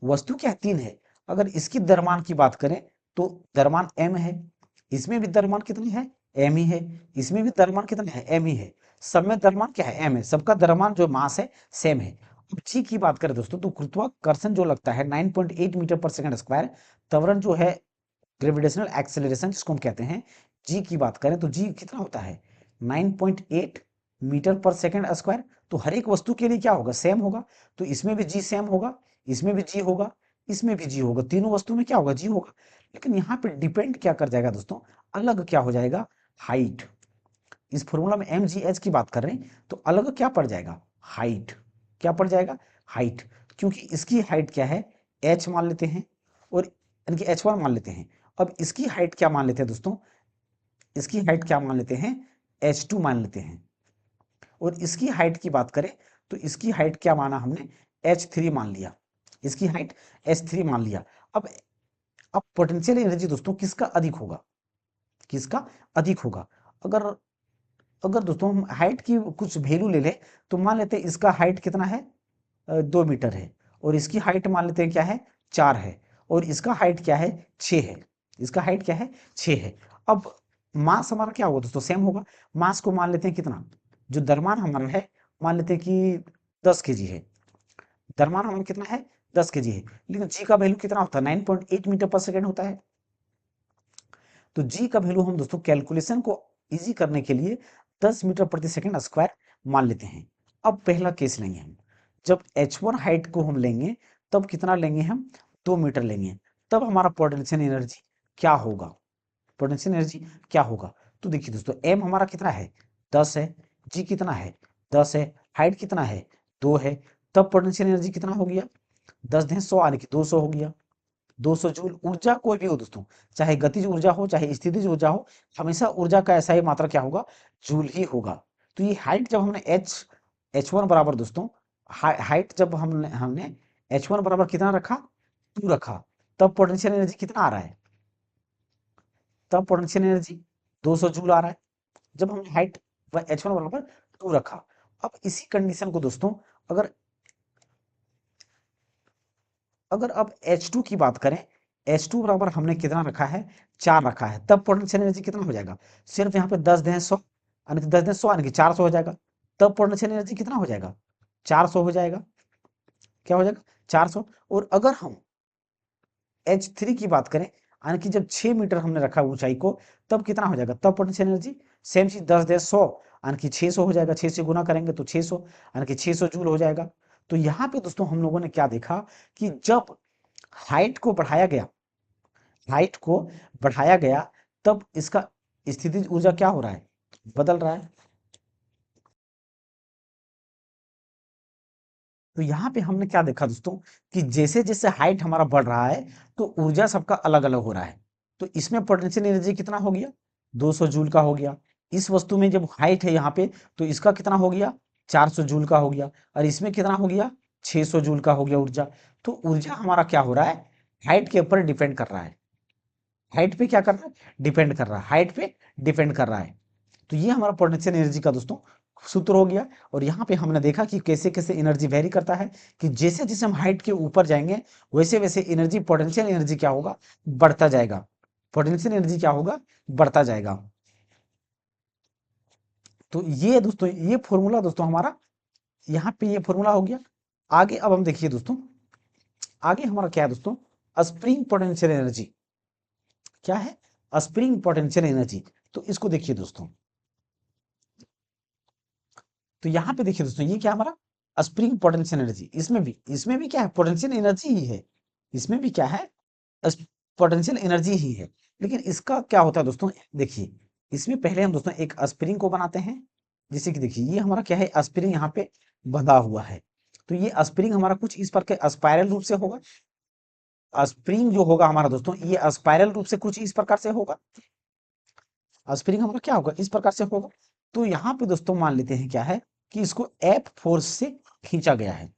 वस्तु क्या है, तीन है। अगर इसकी द्रव्यमान की बात करें तो द्रव्यमान m है, इसमें भी द्रव्यमान कितनी है, m ही है, इसमें भी द्रव्यमान कितनी है, m ही है। सब में द्रव्यमान क्या है, m है, सबका द्रव्यमान जो मास है सेम है। अब जी की बात करें दोस्तों, तो गुरुत्वाकर्षण जो लगता है 9.8 मीटर पर सेकंड स्क्वायर, त्वरण जो है ग्रेविटेशनल एक्सेलरेशन जिसको हम कहते हैं, जी की बात करें तो जी कितना होता है, 9.8 मीटर पर सेकंड स्क्वायर। तो हर एक वस्तु के लिए क्या होगा, सेम होगा। तो इसमें भी जी सेम होगा, इसमें भी जी होगा, इसमें भी जी होगा, तीनों वस्तु में क्या होगा, जी होगा। लेकिन यहाँ पे डिपेंड क्या कर जाएगा दोस्तों, अलग क्या हो जाएगा, हाइट। इस फॉर्मूला में एम जी एच की बात कर रहे हैं, तो अलग क्या पड़ जाएगा, हाइट। क्या पड़ जाएगा, हाइट। क्योंकि इसकी हाइट क्या है, एच मान लेते हैं, और यानी कि एच वन मान लेते हैं। अब इसकी हाइट क्या मान लेते हैं दोस्तों, इसकी हाइट क्या मान लेते हैं, एच टू मान लेते हैं। और इसकी हाइट की बात करें तो इसकी हाइट क्या माना हमने, एच थ्री मान लिया, इसकी हाइट एच थ्री मान लिया। अब अब पोटेंशियल एनर्जी दोस्तों किसका अधिक होगा, किसका अधिक होगा। अगर अगर दोस्तों हम हाइट की कुछ वैल्यू ले लें, तो मान लेते हैं इसका हाइट कितना है, 2 मीटर है, और इसकी हाइट मान लेते हैं क्या है, 4 है, और इसका हाइट क्या है, 6 है, इसका हाइट क्या है, 6 है। अब मास हमारा क्या होगा दोस्तों, सेम होगा। मास को मान लेते हैं कितना, जो द्रव्यमान हमारा है, मान लेते हैं कि 10 kg है, द्रव्यमान हमारा कितना है, 10 kg है। लेकिन जी का वैल्यू कितना होता है, 9.8 मीटर पर सेकेंड होता है। तो जी का वैल्यू हम दोस्तों कैलकुलेशन को इजी करने के लिए 10 मीटर प्रति सेकंड स्क्वायर मान लेते हैं। अब पहला केस लेंगे हम, जब h1 हाइट को हम लेंगे तब कितना लेंगे हम, 2 मीटर लेंगे, तब हमारा पोटेंशियल एनर्जी क्या होगा, पोटेंशियल एनर्जी क्या होगा। तो देखिए दोस्तों m हमारा कितना है, 10 है, g कितना है, 10 है, हाइट कितना है, 2 है, तब पोटेंशियल एनर्जी कितना हो गया, 10 दें 100 यानी कि 200 हो गया। 200 जूल, ऊर्जा कोई भी हो दोस्तों, चाहे गतिज ऊर्जा हो चाहे स्थितिज ऊर्जा हो, हमेशा ऊर्जा का ऐसा ही मात्रा क्या होगा, जूल ही होगा। तो ये हाइट जब हमने h1 बराबर दोस्तों, हाइट जब हमने हमने h1 बराबर कितना रखा, 2 रखा, तब पोटेंशियल एनर्जी कितना आ रहा है, तब पोटेंशियल एनर्जी 200 जूल आ रहा है, जब हमने हाइट h1 बराबर 2 रखा। अब इसी कंडीशन को दोस्तों अगर अगर अब H2 की बात करें, H2 बराबर हमने कितना रखा है, 4 रखा है, तब पोटेंशियल एनर्जी कितना हो जाएगा, सिर्फ यहाँ पे 10 दें 100 यानी कि 10 दें 100 यानी कि 400 हो जाएगा, तब पोटेंशियल एनर्जी कितना हो जाएगा, 400 हो जाएगा, क्या हो जाएगा, 400। और अगर हम H3 की बात करें, यानी कि जब 6 मीटर हमने रखा ऊंचाई को, तब कितना हो जाएगा, तब पोटेंशियल एनर्जी सेम चीज 10 दें 100 यानी कि 600 हो जाएगा, 6 से गुना करेंगे तो 600 यानी कि 600 जूल हो जाएगा। तो यहाँ पे दोस्तों हम लोगों ने क्या देखा कि जब हाइट को बढ़ाया गया, हाइट को बढ़ाया गया, तब इसका स्थितिज ऊर्जा क्या हो रहा है, बदल रहा है। तो यहाँ पे हमने क्या देखा दोस्तों कि जैसे जैसे हाइट हमारा बढ़ रहा है तो ऊर्जा सबका अलग अलग हो रहा है। तो इसमें पोटेंशियल एनर्जी कितना हो गया, 200 जूल का हो गया। इस वस्तु में जब हाइट है यहाँ पे तो इसका कितना हो गया, 400 जूल का हो गया, और इसमें कितना हो गया, 600 जूल का हो गया ऊर्जा। तो ऊर्जा हमारा क्या हो रहा है, हाइट के ऊपर डिपेंड कर रहा है, हाइट पे क्या कर रहा है, डिपेंड कर रहा है, हाइट पे डिपेंड कर रहा है। तो ये हमारा पोटेंशियल एनर्जी का दोस्तों सूत्र हो गया। और यहाँ पे हमने देखा कि कैसे कैसे एनर्जी वेरी करता है, कि जैसे जैसे हम हाइट के ऊपर जाएंगे वैसे वैसे एनर्जी, पोटेंशियल एनर्जी क्या होगा, बढ़ता जाएगा, पोटेंशियल एनर्जी क्या होगा, बढ़ता जाएगा। तो ये दोस्तों ये फॉर्मूला दोस्तों हमारा यहाँ पे ये फॉर्मूला हो गया। आगे अब हम देखिए दोस्तों, आगे हमारा क्या है दोस्तों, स्प्रिंग पोटेंशियल एनर्जी क्या है, स्प्रिंग पोटेंशियल एनर्जी। तो इसको देखिए दोस्तों, तो यहाँ पे देखिए दोस्तों ये क्या हमारा स्प्रिंग पोटेंशियल एनर्जी, इसमें भी क्या है, पोटेंशियल एनर्जी ही है, इसमें भी क्या है, पोटेंशियल एनर्जी ही है। लेकिन इसका क्या होता है दोस्तों, देखिए इसमें पहले हम दोस्तों एक स्प्रिंग को बनाते हैं, जैसे कि देखिए ये हमारा क्या है, स्प्रिंग यहाँ पे बंधा हुआ है। तो ये स्प्रिंग हमारा कुछ इस पर के स्पाइरल रूप से होगा, स्प्रिंग जो होगा हमारा दोस्तों ये स्पाइरल रूप से कुछ इस प्रकार से होगा, स्प्रिंग हमारा क्या होगा, इस प्रकार से होगा। तो यहाँ पे दोस्तों मान लेते हैं क्या है कि इसको एफ फोर्स से खींचा गया है,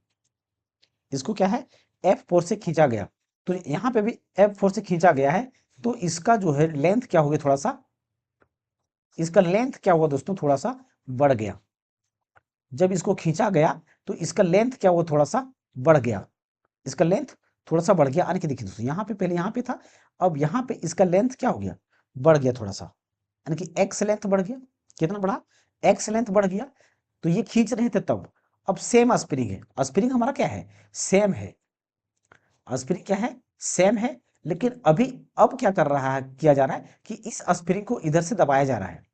इसको क्या है, एफ फोर्स से खींचा गया। तो यहाँ पे भी एफ फोर्स से खींचा गया है, तो इसका जो है लेंथ क्या हो गया, थोड़ा सा इसका लेंथ क्या हुआ दोस्तों, थोड़ा सा बढ़ गया। जब इसको खींचा गया तो इसका लेंथ क्या हुआ, थोड़ा सा बढ़ गया, इसका लेंथ थोड़ा सा बढ़ गया। यानी कि देखिए दोस्तों यहाँ पे पहले यहाँ पे था, अब यहाँ पे इसका लेंथ क्या हो गया, बढ़ गया थोड़ा सा, यानी कि एक्स लेंथ बढ़ गया, कितना बढ़ा, एक्स लेंथ बढ़ गया। तो ये खींच रहे थे तब, अब सेम स्प्रिंग है, स्प्रिंग हमारा क्या है, सेम है, स्प्रिंग क्या है, सेम है। लेकिन अभी अब क्या कर रहा है, किया जा रहा है कि इस स्प्रिंग को इधर से दबाया जा रहा है,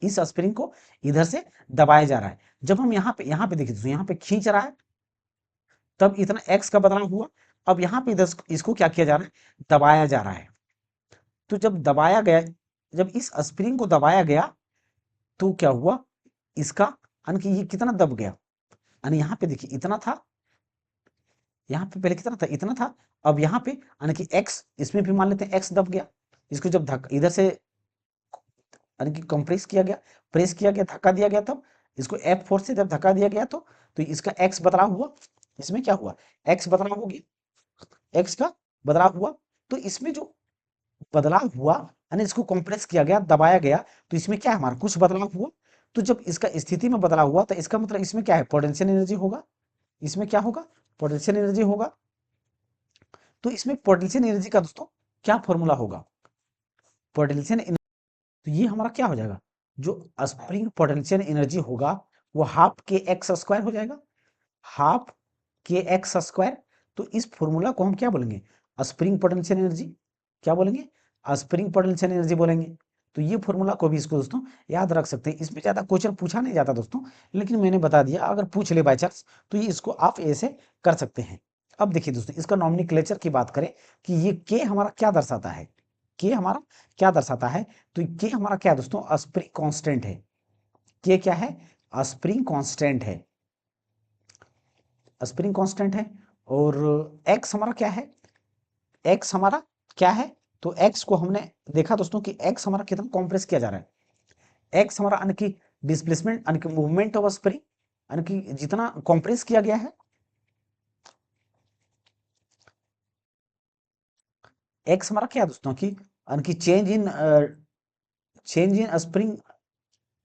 इस स्प्रिंग को इधर से दबाया जा रहा है। जब हम यहाँ पे देखिए दोस्तों यहाँ पे खींच रहा है तब इतना एक्स का बदलाव हुआ, अब यहाँ पे इधर इसको क्या किया जा रहा है, दबाया जा रहा है। तो जब दबाया गया, जब इस स्प्रिंग को दबाया गया तो क्या हुआ, इसका यानी कि ये कितना दब गया, यानी यहाँ पे देखिए इतना था, यहाँ पे पहले कितना था, इतना था, अब यहाँ पे यानी कि एक्स, इसमें भी मान लेते हैं एक्स दब गया। इसको जब इधर से यानी कि कंप्रेस किया गया, प्रेस किया गया, धक्का दिया गया, तब इसको एफ फोर्स से जब धक्का दिया गया तो इसका एक्स बदलाव हुआ, इसमें क्या हुआ, एक्स बदलाव हो गया, एक्स का बदलाव हुआ। तो इसमें जो बदलाव हुआ यानी इसको कंप्रेस किया गया, दबाया गया, तो इसमें क्या है, हमारा कुछ बदलाव हुआ। तो जब इसका स्थिति में बदलाव हुआ तो इसका मतलब इसमें क्या है, पोटेंशियल एनर्जी होगा, इसमें क्या होगा, पोटेंशियल एनर्जी होगा। तो इसमें पोटेंशियल एनर्जी का दोस्तों क्या फॉर्मूला होगा, पोटेंशियल, तो ये हमारा क्या हो जाएगा, जो स्प्रिंग पोटेंशियल एनर्जी होगा वो हाफ के एक्स स्क्वायर हो जाएगा, हाफ के एक्स स्क्वायर। तो इस फॉर्मूला को हम क्या बोलेंगे, स्प्रिंग पोटेंशियल एनर्जी क्या बोलेंगे, स्प्रिंग पोटेंशियल एनर्जी बोलेंगे। तो ये फॉर्मूला को भी इसको दोस्तों याद रख सकते हैं। इसमें ज़्यादा क्वेश्चन पूछा नहीं जाता दोस्तों, लेकिन मैंने बता दिया, अगर पूछ ले बाई चांस तो ये इसको आप ऐसे कर सकते हैं। अब देखिए दोस्तों, इसका नॉमेनक्लेचर की बात करें कि ये के हमारा क्या दर्शाता है, के हमारा क्या दर्शाता है, तो के हमारा क्या है दोस्तों, स्प्रिंग कांस्टेंट है। के क्या है, स्प्रिंग कांस्टेंट है, स्प्रिंग कांस्टेंट है। और एक्स हमारा क्या है, एक्स हमारा क्या है, तो एक्स को हमने देखा दोस्तों कि एक्स हमारा कितना कॉम्प्रेस किया जा रहा है। एक्स हमारा यानी कि डिस्प्लेसमेंट यानी कि मूवमेंट ऑफ स्प्रिंग यानी कि जितना कॉम्प्रेस किया गया है, एक्स हमारा क्या है दोस्तों कि यानी कि चेंज इन स्प्रिंग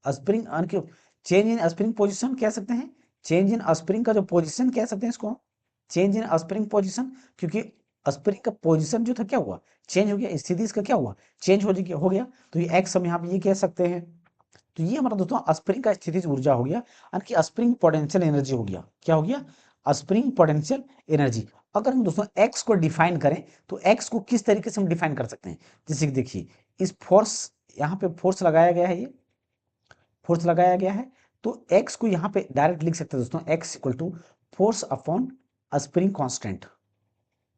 स्प्रिंग यानी कि चेंज इन स्प्रिंग पोजीशन कह सकते हैं। चेंज इन स्प्रिंग का जो पोजीशन कह सकते हैं इसको, चेंज इन स्प्रिंग पोजीशन, क्योंकि स्प्रिंग का पोजीशन जो था क्या हुआ, चेंज हो गया, स्थिति इसका क्या हुआ, चेंज हो गया। तो ये एक्स हम यहाँ पे ये कह सकते हैं। तो ये हमारा दोस्तों स्प्रिंग का स्थितिज ऊर्जा हो गया, यानी कि स्प्रिंग पोटेंशियल एनर्जी हो गया। क्या हो गया, स्प्रिंग पोटेंशियल एनर्जी। अगर हम दोस्तों एक्स को डिफाइन करें तो एक्स को किस तरीके से हम डिफाइन कर सकते हैं, जैसे कि देखिए इस फोर्स, यहाँ पे फोर्स लगाया गया है, ये फोर्स लगाया गया है, तो एक्स को यहाँ पे डायरेक्ट लिख सकते हैं दोस्तों, x equal to force upon spring constant,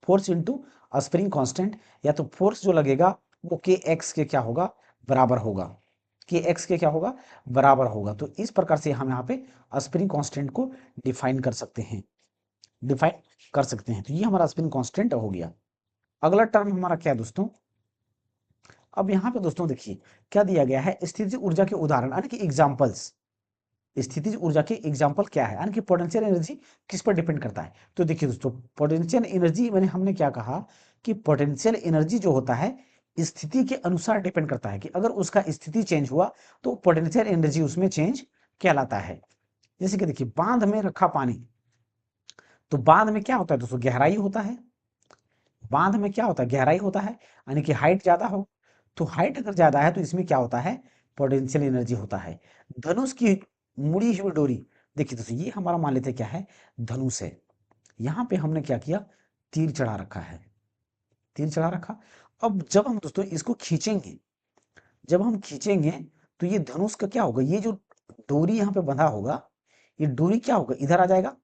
force into spring constant. या तो फोर्स जो लगेगा वो के एक्स के क्या होगा, बराबर होगा, के एक्स के क्या होगा, बराबर होगा। तो इस प्रकार से हम यहाँ पे स्प्रिंग कांस्टेंट को डिफाइन कर सकते हैं, डिफाइन कर सकते हैं। तो ये हमारा स्प्रिंग कांस्टेंट हो गया। अगला टर्म हमारा क्या है दोस्तों, अब यहाँ पे दोस्तों देखिए क्या दिया गया है, स्थितिज ऊर्जा के उदाहरण यानी कि एग्जांपल्स। स्थितिज ऊर्जा के एग्जांपल क्या है, यानी कि पोटेंशियल एनर्जी किस पर डिपेंड करता है। तो देखिए दोस्तों, पोटेंशियल एनर्जी मैंने हमने क्या कहा कि पोटेंशियल एनर्जी जो होता है स्थिति के अनुसार डिपेंड करता है, कि अगर उसका स्थिति चेंज हुआ तो पोटेंशियल एनर्जी उसमें चेंज कहलाता है। जैसे कि देखिए बांध में रखा पानी, तो बांध में क्या होता है दोस्तों, गहराई होता है। बांध में क्या होता है, गहराई होता है, यानी कि हाइट ज्यादा हो। तो हाइट अगर ज्यादा है तो इसमें क्या होता है, पोटेंशियल एनर्जी होता है। धनुष की मुड़ी हुई डोरी, देखिए दोस्तों ये हमारा मान लेते क्या है, धनुष है। यहाँ पे हमने क्या किया, तीर चढ़ा रखा है, तीर चढ़ा रखा। अब जब हम दोस्तों इसको खींचेंगे, जब हम खींचेंगे तो ये धनुष का क्या होगा, ये जो डोरी यहाँ पे बंधा होगा, ये डोरी क्या होगा, इधर आ जाएगा,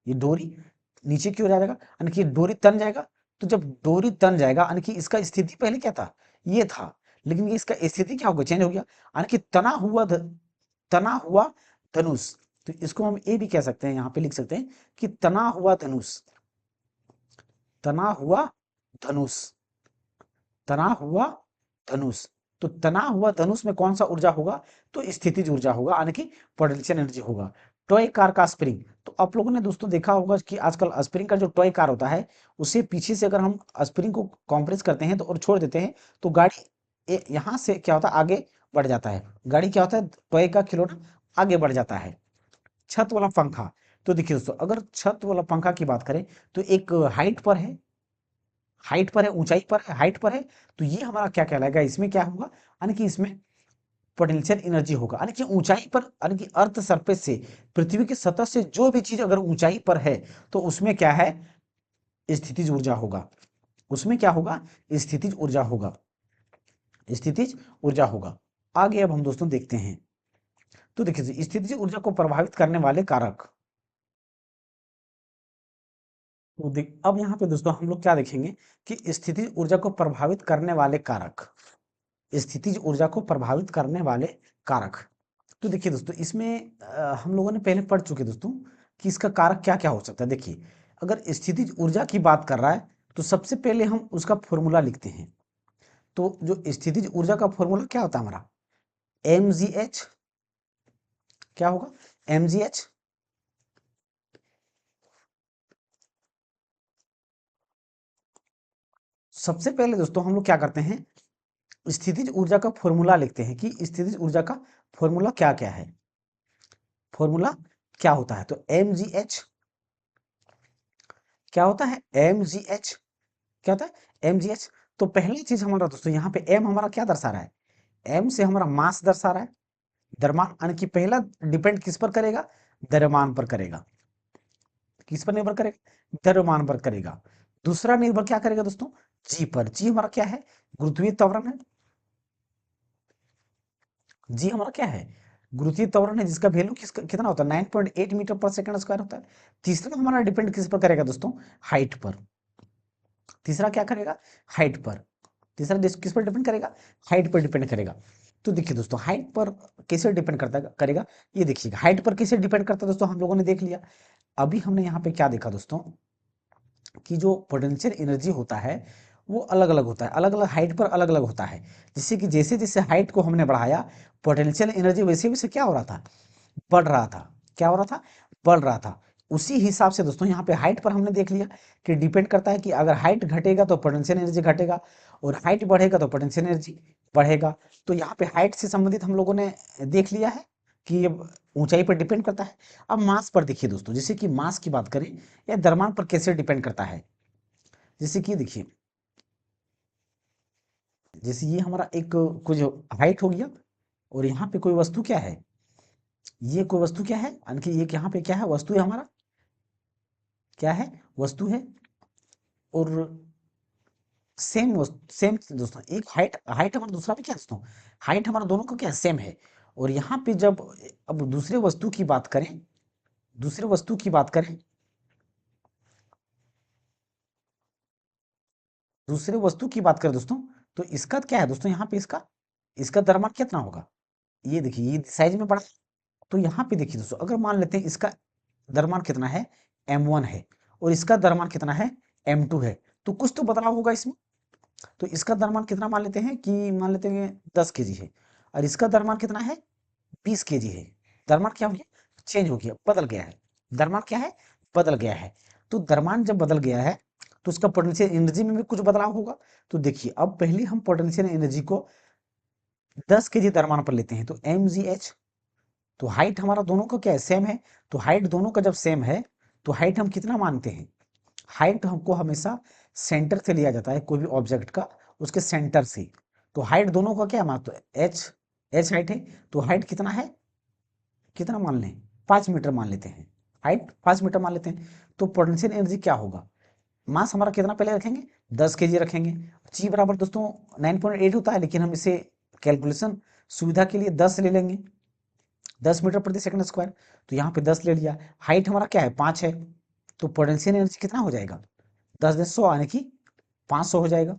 ये डोरी नीचे की ओर आ जाएगा, यानी कि डोरी तन जाएगा। तो जब डोरी तन जाएगा यानी कि इसका स्थिति पहले क्या था, ये था, लेकिन ये इसका स्थिति क्या हो गया, चेंज हो गया, यानी कि तना हुआ धनुष। तो इसको हम ये भी कह सकते हैं, यहाँ पे लिख सकते हैं कि तना हुआ धनुष, तना हुआ धनुष, तना हुआ धनुष। तो तना हुआ धनुष में कौन सा ऊर्जा होगा, तो स्थितिज ऊर्जा होगा, यानी कि पोटेंशियल एनर्जी होगा। टॉय कार का स्प्रिंग, तो आप लोगों ने दोस्तों देखा होगा कि आजकल स्प्रिंग का जो टॉय कार होता है, उसे पीछे से अगर हम स्प्रिंग को कॉम्प्रेस करते हैं तो और छोड़ देते हैं तो गाड़ी यहाँ से क्या होता है, आगे बढ़ जाता है। गाड़ी क्या होता है, टॉय का खिलौना आगे बढ़ जाता है। छत वाला पंखा, तो देखिए दोस्तों अगर छत वाला पंखा की बात करें तो एक हाइट पर है, हाइट पर है, ऊंचाई पर है, हाइट पर है। तो ये हमारा क्या कहलाएगा, इसमें क्या होगा, यानी कि इसमें पोटेंशियल एनर्जी होगा, यानी कि ऊंचाई पर, यानी कि अर्थ सरफेस से, पृथ्वी की सतह से जो भी चीज अगर ऊंचाई पर है तो उसमें क्या है, स्थितिज ऊर्जा होगा। उसमें क्या होगा, स्थितिज ऊर्जा होगा, स्थितिज ऊर्जा होगा। आगे अब हम दोस्तों देखते हैं, तो देखिए स्थितिज ऊर्जा को प्रभावित करने वाले कारक। तो अब यहाँ पे दोस्तों हम लोग क्या देखेंगे कि स्थितिज ऊर्जा को प्रभावित करने वाले कारक, स्थितिज ऊर्जा को प्रभावित करने वाले कारक। तो देखिए दोस्तों इसमें हम लोगों ने पहले पढ़ चुके दोस्तों कि इसका कारक क्या क्या हो सकता है। देखिए अगर स्थितिज ऊर्जा की बात कर रहा है तो सबसे पहले हम उसका फॉर्मूला लिखते हैं। तो जो स्थितिज ऊर्जा का फॉर्मूला क्या होता है हमारा, mgh, क्या होगा, mgh। सबसे पहले दोस्तों हम लोग क्या करते हैं, स्थितिज ऊर्जा का फॉर्मूला लिखते हैं कि स्थितिज ऊर्जा का फॉर्मूला क्या क्या है, फॉर्मूला क्या होता है। तो mgh क्या होता है, mgh क्या होता है, mgh। तो पहली चीज हमारा दोस्तों यहाँ पे m हमारा क्या दर्शा रहा है, m से हमारा मास दर्शा रहा है, द्रव्यमान, यानी कि पहला डिपेंड किस पर करेगा, द्रव्यमान पर करेगा। किस पर निर्भर करेगा, द्रव्यमान पर करेगा। दूसरा निर्भर क्या करेगा दोस्तों, जी पर। जी हमारा क्या है? गुरुत्वीय त्वरण है। जी हमारा क्या है? गुरुत्वीय त्वरण है, जिसका वैल्यू कितना होता है? 9.8 मीटर पर सेकंड स्क्वायर होता है। तीसरा हमारा डिपेंड किस पर करेगा दोस्तों? हाइट पर। तीसरा क्या करेगा? हाइट पर। तीसरा किस पर डिपेंड करेगा? हाइट पर डिपेंड करेगा। तो देखिए दोस्तों, हाइट पर कैसे डिपेंड करता करेगा, ये देखिएगा। हाइट पर कैसे डिपेंड करता है दोस्तों, हम लोगों ने देख लिया। अभी हमने यहाँ पे क्या देखा दोस्तों, कि जो पोटेंशियल एनर्जी होता है वो अलग अलग होता है, अलग अलग हाइट पर अलग अलग होता है। जिससे कि जैसे जैसे हाइट को हमने बढ़ाया, पोटेंशियल एनर्जी वैसे वैसे क्या हो रहा था? बढ़ रहा था। क्या हो रहा था? बढ़ रहा था। उसी हिसाब से दोस्तों यहाँ पे हाइट पर हमने देख लिया कि डिपेंड करता है कि अगर हाइट घटेगा तो पोटेंशियल एनर्जी घटेगा, और हाइट बढ़ेगा तो पोटेंशियल एनर्जी बढ़ेगा। तो यहाँ पे हाइट से संबंधित हम लोगों ने देख लिया है कि ये ऊंचाई पर डिपेंड करता है। अब मास पर देखिए दोस्तों, जैसे कि मास की बात करें, या द्रव्यमान पर कैसे डिपेंड करता है। जैसे कि देखिए, जैसे ये हमारा एक कुछ हाइट हो गया, और यहाँ पे कोई वस्तु क्या है? ये कोई वस्तु क्या है? यानी कि ये यहाँ पे क्या है? वस्तु है हमारा। क्या है? वस्तु है। और सेम दोस्तों, एक हाइट हाइट हमारा, दूसरा भी क्या है दोस्तों? हाइट हमारा दोनों का क्या है? सेम है। और यहाँ पे जब अब दूसरे वस्तु की बात करें, दूसरे वस्तु की बात करें, दूसरे वस्तु की बात करें दोस्तों, तो इसका क्या है दोस्तों? यहाँ पे इसका इसका द्रव्यमान कितना होगा? ये देखिए, ये साइज में बड़ा। तो यहाँ पे देखिए दोस्तों, अगर मान लेते हैं इसका द्रव्यमान कितना है? m1 है, और इसका द्रव्यमान कितना है? m2 है। तो कुछ तो बदलाव होगा इसमें। तो इसका द्रव्यमान कितना मान लेते हैं, कि मान लेते हैं 10 kg है, और इसका द्रव्यमान कितना है? 20 kg है। द्रव्यमान क्या हो गया? चेंज हो गया, बदल गया है। द्रव्यमान क्या है? बदल गया है। तो द्रव्यमान जब बदल गया है, तो उसका पोटेंशियल एनर्जी में भी कुछ बदलाव होगा। तो देखिए, अब पहले हम पोटेंशियल एनर्जी को 10 kg द्रव्यमान पर लेते हैं, तो mgh। तो हाइट हमारा दोनों का क्या है? सेम है। तो हाइट दोनों का जब सेम है, तो हाइट हम कितना मानते हैं? हाइट हमको हमेशा सेंटर से लिया जाता है, कोई भी ऑब्जेक्ट का, उसके सेंटर से। तो हाइट दोनों का क्या मानते हैं? एच। एच हाइट है। तो हाइट कितना है? कितना मान लें? 5 मीटर मान लेते हैं। हाइट 5 मीटर मान लेते हैं। तो पोटेंशियल एनर्जी क्या होगा? मास हमारा कितना पहले रखेंगे? 10 kg रखेंगे। जी बराबर दोस्तों 9.8 होता है, लेकिन हम इसे कैलकुलेशन सुविधा के लिए 10 ले लेंगे। 10 मीटर प्रति सेकंड स्क्वायर। तो यहाँ पे 10 ले लिया। हाइट हमारा क्या है? 5 है। तो पोटेंशियल एनर्जी कितना हो जाएगा? 10 10 100 यानी कि 500 हो जाएगा।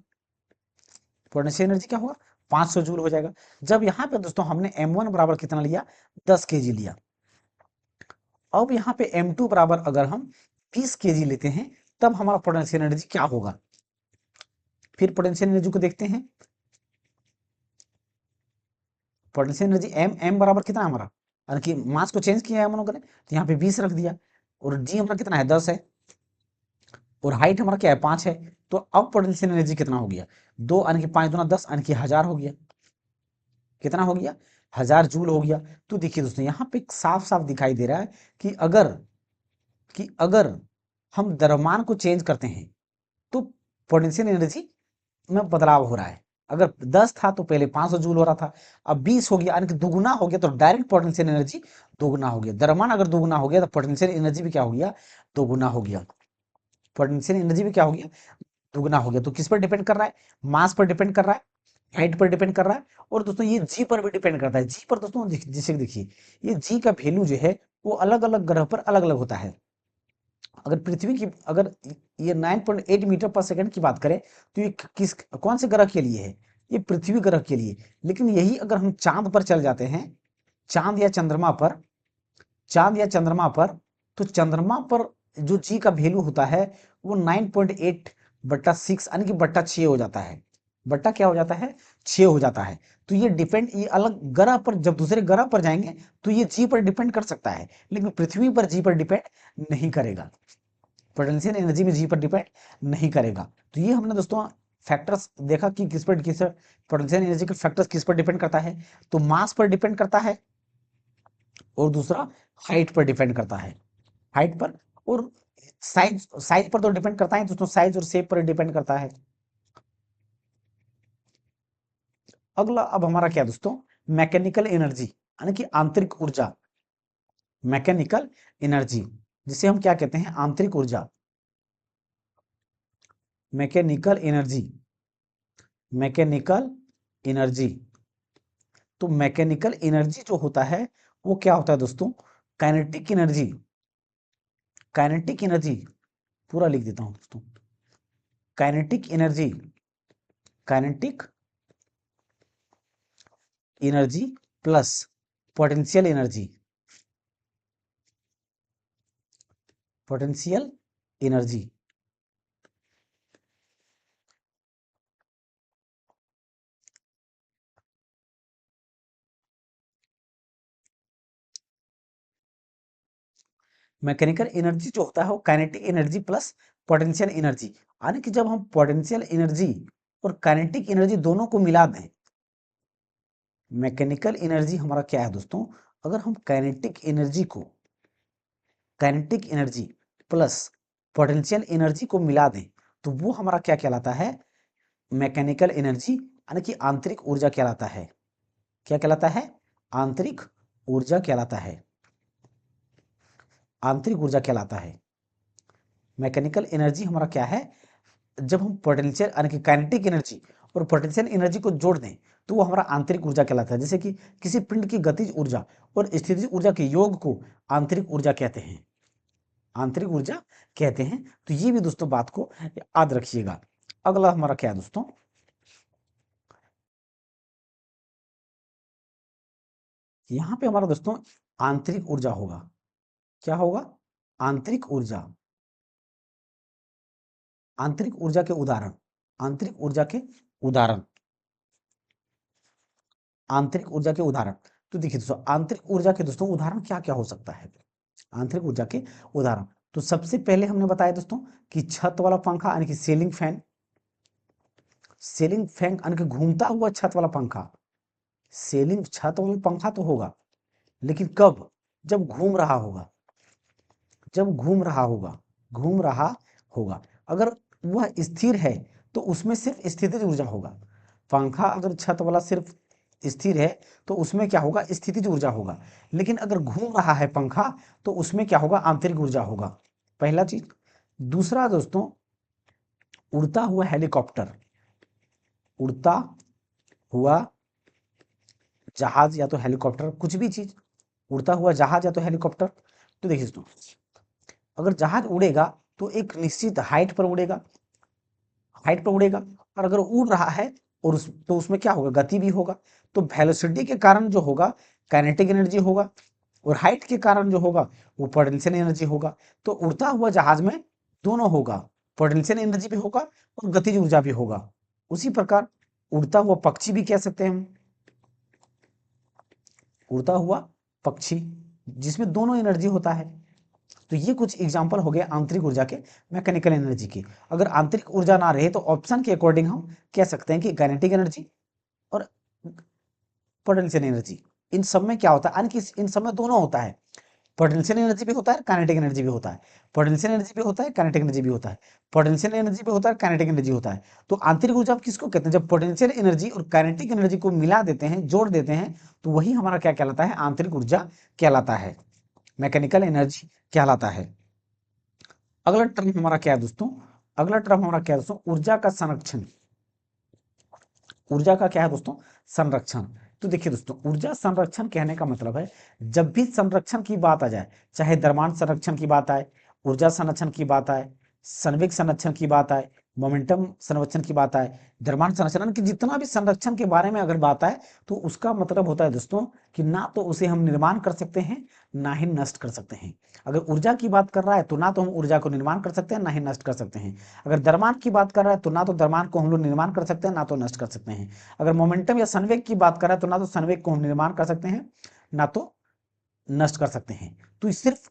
पोटेंशियल एनर्जी क्या होगा? 500 जूल हो जाएगा। जब यहाँ पे दोस्तों हमने m1 बराबर कितना लिया? 10 kg लिया। अब यहाँ पे m2 बराबर अगर हम 20 kg लेते हैं, तब हमारा पोटेंशियल एनर्जी क्या होगा? फिर पोटेंशियल एनर्जी को देखते हैं। पोटेंशियल एनर्जी m बराबर कितना है हमारा? यानी कि मास को चेंज किया है हम लोगों ने, तो यहाँ पे 20 रख दिया। और जी हमारा कितना है? 10 है। और हाइट हमारा क्या है? 5 है। तो अब पोटेंशियल एनर्जी कितना हो गया? 2 यानी कि 5 दूना 10 यानी कि 1000 हो गया। कितना हो गया? 1000 जूल हो गया। तो देखिए दोस्तों, यहाँ पे साफ साफ दिखाई दे रहा है कि अगर हम द्रव्यमान को चेंज करते हैं, तो पोटेंशियल एनर्जी में बदलाव हो रहा है। अगर 10 था तो पहले 500 जूल हो रहा था, अब 20 हो गया, यानी कि दुगुना हो गया। तो डायरेक्ट पोटेंशियल एनर्जी दोगुना हो गया। द्रव्यमान अगर दोगुना हो गया, तो पोटेंशियल एनर्जी भी क्या हो गया? दोगुना हो गया। पोटेंशियल एनर्जी भी क्या हो गया? दुगना हो गया। तो किस पर डिपेंड कर रहा है? मास पर डिपेंड कर रहा है, हाइट पर डिपेंड कर रहा है, और दोस्तों ये जी पर भी डिपेंड करता है। जी पर दोस्तों जैसे देखिए, ये जी का वैल्यू जो है वो अलग अलग ग्रह पर अलग अलग होता है। अगर पृथ्वी की, अगर ये 9.8 मीटर पर सेकंड की बात करें, तो ये किस कौन से ग्रह के लिए है? ये पृथ्वी ग्रह के लिए। लेकिन यही अगर हम चांद पर चल जाते हैं, चांद या चंद्रमा पर, चांद या चंद्रमा पर, तो चंद्रमा पर जो जी का वैल्यू होता है वो 9.8 बट्टा 6 यानी कि बट्टा 6 हो जाता है। बट्टा क्या हो जाता है? 6 हो जाता है। तो ये डिपेंड, ये अलग ग्रह पर, जब दूसरे ग्रह पर जाएंगे तो ये जी पर डिपेंड कर सकता है, लेकिन पृथ्वी पर जी पर डिपेंड नहीं करेगा। पोटेंशियल एनर्जी में जी पर डिपेंड नहीं करेगा। तो ये हमने दोस्तों फैक्टर्स देखा कि किस पोटेंशियल एनर्जी के फैक्टर्स किस पर डिपेंड करता है। तो मास पर डिपेंड करता है, और दूसरा हाइट पर डिपेंड करता है। हाइट पर, और साइज साइज पर तो डिपेंड करता है दोस्तों, साइज और शेप पर डिपेंड करता है। अगला अब हमारा क्या दोस्तों? मैकेनिकल एनर्जी, यानी कि आंतरिक ऊर्जा। मैकेनिकल एनर्जी, जिसे हम क्या कहते हैं? आंतरिक ऊर्जा। Mechanical energy, mechanical energy. तो मैकेनिकल एनर्जी जो होता है वो क्या होता है दोस्तों, काइनेटिक एनर्जी, काइनेटिक एनर्जी पूरा लिख देता हूं दोस्तों, kinetic energy, kinetic energy plus potential energy, potential energy. Mechanical energy जो होता है वो kinetic energy plus potential energy, यानी कि जब हम पोटेंशियल एनर्जी और काइनेटिक एनर्जी दोनों को मिला दें, मैकेनिकल एनर्जी हमारा क्या है दोस्तों, अगर हम काइनेटिक एनर्जी को, kinetic energy plus potential energy को मिला दें तो वो हमारा क्या कहलाता है, मैकेनिकल एनर्जी, यानी कि आंतरिक ऊर्जा कहलाता है। क्या कहलाता है, आंतरिक ऊर्जा कहलाता है, आंतरिक ऊर्जा कहलाता है। मैकेनिकल एनर्जी हमारा क्या है, जब हम पोटेंशियल यानी कि काइनेटिक एनर्जी और पोटेंशियल एनर्जी को जोड़ दें तो वो हमारा आंतरिक ऊर्जा कहलाता है। जैसे कि किसी पिंड की गतिज ऊर्जा और स्थितिज ऊर्जा के योग को आंतरिक ऊर्जा कहते हैं, आंतरिक ऊर्जा कहते हैं। तो ये भी दोस्तों बात को याद रखिएगा। अगला हमारा क्या है दोस्तों, यहां पे हमारा दोस्तों आंतरिक ऊर्जा होगा। क्या होगा, आंतरिक ऊर्जा, आंतरिक ऊर्जा के उदाहरण, आंतरिक ऊर्जा के उदाहरण, आंतरिक ऊर्जा के उदाहरण। तो देखिए दोस्तों आंतरिक ऊर्जा के दोस्तों उदाहरण क्या क्या हो सकता है, आंतरिक ऊर्जा के उदाहरण। तो सबसे पहले हमने बताया दोस्तों कि छत वाला पंखा यानी कि सीलिंग फैन, सीलिंग फैन यानी कि घूमता हुआ छत वाला पंखा, सीलिंग छत वाला पंखा तो होगा लेकिन कब, जब घूम रहा होगा, जब घूम रहा होगा, घूम रहा होगा। अगर वह स्थिर है तो उसमें सिर्फ स्थितिज ऊर्जा होगा। पंखा अगर छत वाला सिर्फ स्थिर है तो उसमें क्या होगा, स्थितिज ऊर्जा होगा। लेकिन अगर घूम रहा है पंखा तो उसमें क्या होगा, आंतरिक ऊर्जा होगा। पहला चीज। दूसरा दोस्तों, उड़ता हुआ हेलीकॉप्टर, उड़ता हुआ जहाज या तो हेलीकॉप्टर, कुछ भी चीज, उड़ता हुआ जहाज या तो हेलीकॉप्टर। तो देखिए दोस्तों अगर जहाज उड़ेगा तो एक निश्चित हाइट पर उड़ेगा, हाइट पर उड़ेगा। और अगर उड़ रहा है और तो उसमें क्या होगा, गति भी होगा। तो वेलोसिटी के कारण जो होगा काइनेटिक एनर्जी होगा और हाइट के कारण जो होगा वो पोटेंशियल एनर्जी होगा। तो उड़ता हुआ जहाज में दोनों होगा, पोटेंशियल एनर्जी भी होगा और गतिज ऊर्जा भी होगा। उसी प्रकार उड़ता हुआ पक्षी भी कह सकते हैं हम, उड़ता हुआ पक्षी जिसमें दोनों एनर्जी होता है। तो ये कुछ एग्जाम्पल हो गए आंतरिक ऊर्जा के, मैकेनिकल एनर्जी के। अगर आंतरिक ऊर्जा ना रहे तो ऑप्शन के अकॉर्डिंग हम कह सकते हैं कि काइनेटिक एनर्जी और पोटेंशियल एनर्जी। इन सब में क्या होता है, यानी कि इन सब में दोनों होता है, पोटेंशियल एनर्जी भी होता है, काइनेटिक एनर्जी भी होता है, पोटेंशियल एनर्जी भी होता है, काइनेटिक एनर्जी भी होता है, पोटेंशियल एनर्जी भी होता है, काइनेटिक एनर्जी होता है। तो आंतरिक ऊर्जा आप किसको कहते हैं, जब पोटेंशियल एनर्जी और काइनेटिक एनर्जी को मिला देते हैं, जोड़ देते हैं, तो वही हमारा क्या कहलाता है, आंतरिक ऊर्जा कहलाता है, मैकेनिकल एनर्जी कहलाता है। अगला टर्म हमारा क्या है दोस्तों, अगला टर्म हमारा क्या है दोस्तों, ऊर्जा का संरक्षण। ऊर्जा का क्या है दोस्तों, संरक्षण। तो देखिए दोस्तों ऊर्जा संरक्षण कहने का मतलब है जब भी संरक्षण की बात आ जाए, चाहे द्रव्यमान संरक्षण की बात आए, ऊर्जा संरक्षण की बात आए, संवेग संरक्षण की बात आए, मोमेंटम संरक्षण की बात आए, द्रव्यमान संरक्षण की जितना भी संरक्षण के बारे में अगर बात आए तो उसका मतलब होता है दोस्तों कि ना तो उसे हम निर्माण कर सकते हैं ना ही नष्ट कर सकते हैं। अगर ऊर्जा की बात कर रहा है तो ना तो हम ऊर्जा को निर्माण कर सकते हैं ना ही नष्ट कर सकते हैं। अगर द्रव्यमान की बात कर रहा है तो ना तो द्रव्यमान को हम लोग निर्माण कर सकते हैं ना तो नष्ट कर सकते हैं। अगर मोमेंटम या संवेग की बात कर रहा है तो ना तो संवेग को हम निर्माण कर सकते हैं ना तो नष्ट कर सकते हैं। तो सिर्फ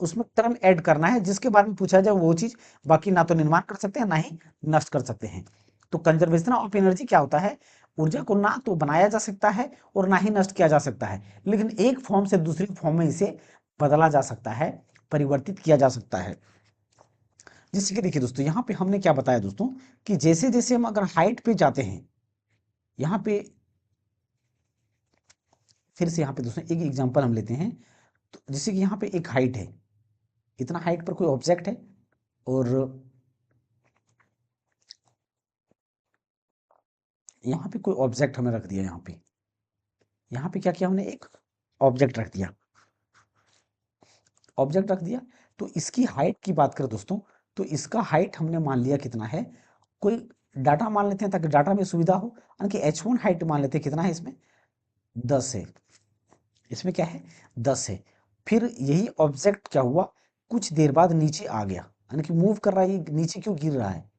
उसमें टर्म ऐड करना है जिसके बारे में पूछा जाए वो चीज, बाकी ना तो निर्माण कर सकते हैं ना ही नष्ट कर सकते हैं। तो कंजर्वेशन ऑफ एनर्जी क्या होता है, ऊर्जा को ना तो बनाया जा सकता है और ना ही नष्ट किया जा सकता है, लेकिन एक फॉर्म से दूसरी फॉर्म में इसे बदला जा सकता है, परिवर्तित किया जा सकता है। जैसे कि देखिए दोस्तों यहाँ पे हमने क्या बताया दोस्तों कि जैसे जैसे हम अगर हाइट पे जाते हैं, यहाँ पे फिर से यहाँ पे दोस्तों एक एग्जांपल हम लेते हैं। तो जैसे कि यहाँ पे एक हाइट है, इतना हाइट पर कोई ऑब्जेक्ट है और यहाँ पे कोई ऑब्जेक्ट हमने रख दिया, यहाँ पे क्या किया हमने, एक ऑब्जेक्ट रख दिया, तो इसकी हाइट की बात करें दोस्तों, तो इसका हाइट हमने मान लिया कितना है, कोई डाटा मान लेते हैं ताकि डाटा में सुविधा हो, यानी कि H1 हाइट मान लेते हैं, कितना है इसमें, 10 है, इसमें क्या है, 10 है। फिर यही ऑब्जेक्ट क्या हुआ, कुछ देर बाद नीचे आ गया, यानी कि मूव कर रहा है, ये नीचे क्यों गिर रहा है,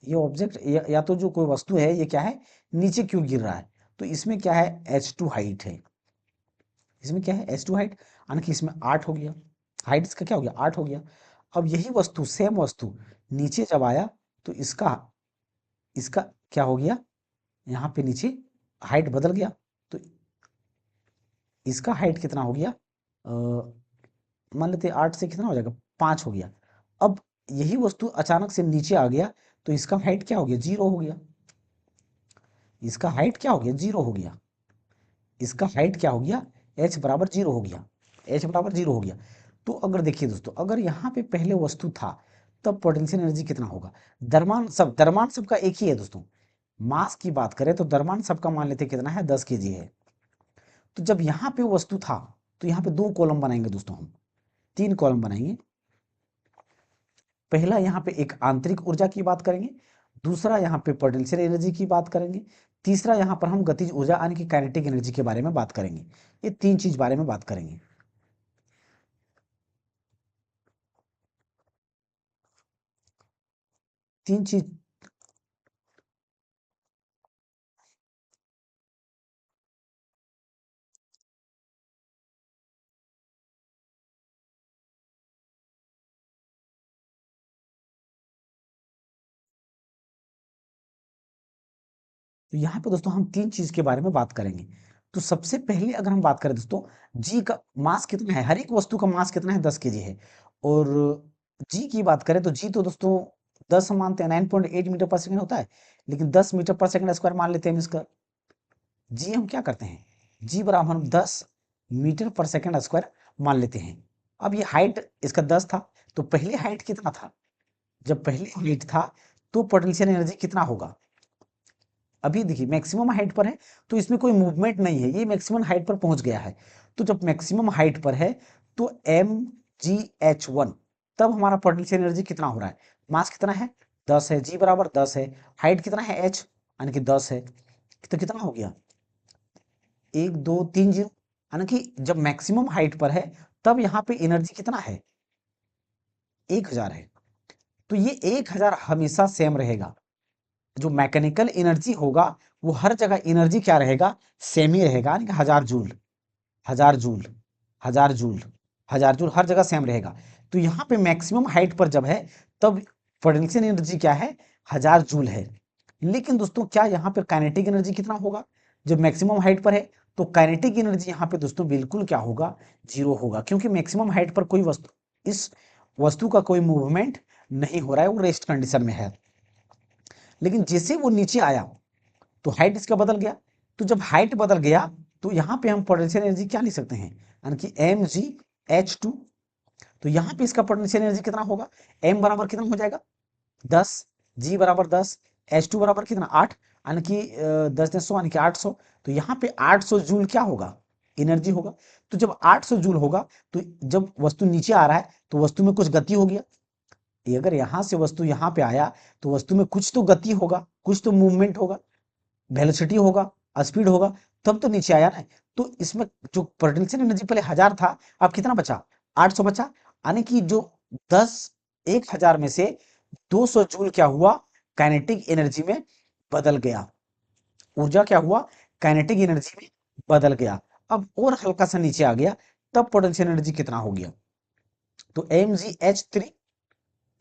ये ऑब्जेक्ट या तो जो कोई वस्तु है ये क्या है, नीचे क्यों गिर रहा है, तो इसमें क्या है, H2 हाइट है, इसमें क्या है, H2 हाइट, यानी कि इसमें 8 हो गया, हाइट इसका क्या हो गया, 8 हो गया। अब यही वस्तु, सेम वस्तु नीचे जब आया, तो इसका इसका क्या हो गया, यहाँ पे नीचे हाइट बदल गया, तो इसका हाइट कितना हो गया, मान लेते 8 से कितना हो जाएगा, 5 हो गया। अब यही वस्तु अचानक से नीचे आ गया, तो इसका हाइट क्या हो गया, 0 हो गया, इसका हाइट क्या हो गया, 0 हो गया, इसका हाइट क्या हो गया, h बराबर 0 हो गया, h बराबर 0 हो गया। तो अगर देखिए दोस्तों, अगर यहाँ पे पहले वस्तु था, तब पोटेंशियल एनर्जी कितना होगा, द्रव्यमान सबका एक ही है दोस्तों, मास की बात करें तो द्रव्यमान सबका मान लेते कितना है, 10 kg है। तो जब यहाँ पे वस्तु था, तो यहाँ पे 2 कॉलम बनाएंगे दोस्तों, हम 3 कॉलम बनाएंगे। पहला यहाँ पे एक आंतरिक ऊर्जा की बात करेंगे, दूसरा यहाँ पे पोटेंशियल एनर्जी की बात करेंगे, तीसरा यहाँ पर हम गतिज ऊर्जा यानी कि काइनेटिक एनर्जी के बारे में बात करेंगे। ये 3 चीज बारे में बात करेंगे। तीन चीज, तो यहाँ पे दोस्तों हम 3 चीज के बारे में बात करेंगे। तो सबसे पहले अगर हम बात करें दोस्तों, जी का मास कितना है, हर एक वस्तु का मास कितना है, 10 kg है। और जी की बात करें तो जी तो दोस्तों 10 मानते हैं, 9.8 मीटर पर सेकंड होता है, लेकिन 10 मीटर पर सेकंड स्क्वायर मान लेते हैं हम इसका। जी हम क्या करते हैं, जी बराबर हम 10 मीटर पर सेकंड स्क्वायर मान लेते हैं। अब ये हाइट इसका 10 था, तो पहले हाइट कितना था, जब पहले हाइट था तो पोटेंशियल एनर्जी कितना होगा, अभी देखिए मैक्सिमम हाइट पर है, तो इसमें कोई मूवमेंट नहीं है, ये मैक्सिमम हाइट पर पहुंच गया है। तो जब मैक्सिमम हाइट पर है, तो mgh1, तब हमारा पोटेंशियल एनर्जी कितना हो रहा है, मास कितना है, 10 है, जी बराबर 10 है, हाइट कितना है, h यानी कि 10 है, तो कितना हो गया, 1 2 3 0, यानी कि जब मैक्सिमम हाइट पर है, तब यहाँ पे एनर्जी कितना है, 1000 है। तो ये 1000 हमेशा सेम रहेगा, जो मैकेनिकल एनर्जी होगा वो हर जगह एनर्जी क्या रहेगा, सेम ही रहेगा, यानी कि 1000 जूल, 1000 जूल, 1000 जूल, 1000 जूल हर जगह सेम रहेगा। तो यहाँ पे मैक्सिमम हाइट पर जब है, तब पोटेंशियल एनर्जी क्या है, 1000 जूल है। लेकिन दोस्तों क्या यहाँ पर काइनेटिक एनर्जी कितना होगा, जब मैक्सिमम हाइट पर है, तो काइनेटिक एनर्जी यहाँ पे दोस्तों बिल्कुल क्या होगा, 0 होगा, क्योंकि मैक्सिमम हाइट पर कोई वस्तु, इस वस्तु का कोई मूवमेंट नहीं हो रहा है, वो रेस्ट कंडीशन में है। लेकिन जैसे वो नीचे आया, तो हाइट इसका बदल गया, तो जब हाइट बदल गया, तो यहाँ पे हम पोटेंशियल एनर्जी क्या लिख सकते हैं, यानी कि mgh2। तो यहाँ पे इसका पोटेंशियल एनर्जी कितना होगा, m बराबर कितना हो जाएगा, 10, g बराबर 10, h2 बराबर कितना, 8, यानी कि 10 10 100 यानी कि 800। तो यहाँ पे 800 जूल क्या होगा, एनर्जी होगा। तो जब 800 जूल होगा, तो जब वस्तु नीचे आ रहा है, तो वस्तु में कुछ गति हो गया, ये अगर यहाँ से वस्तु यहाँ पे आया, तो वस्तु में कुछ तो गति होगा, कुछ तो मूवमेंट होगा, वेलोसिटी होगा, स्पीड होगा, तब तो नीचे आया ना। तो इसमें जो पोटेंशियल एनर्जी पहले 1000 था, अब कितना बचा, 800 बचा, यानी कि जो 10 1000 में से 200 जूल क्या हुआ, काइनेटिक एनर्जी में बदल गया, ऊर्जा क्या हुआ, काइनेटिक एनर्जी में बदल गया। अब और हल्का सा नीचे आ गया, तब पोटेंशियल एनर्जी कितना हो गया, तो mgh3,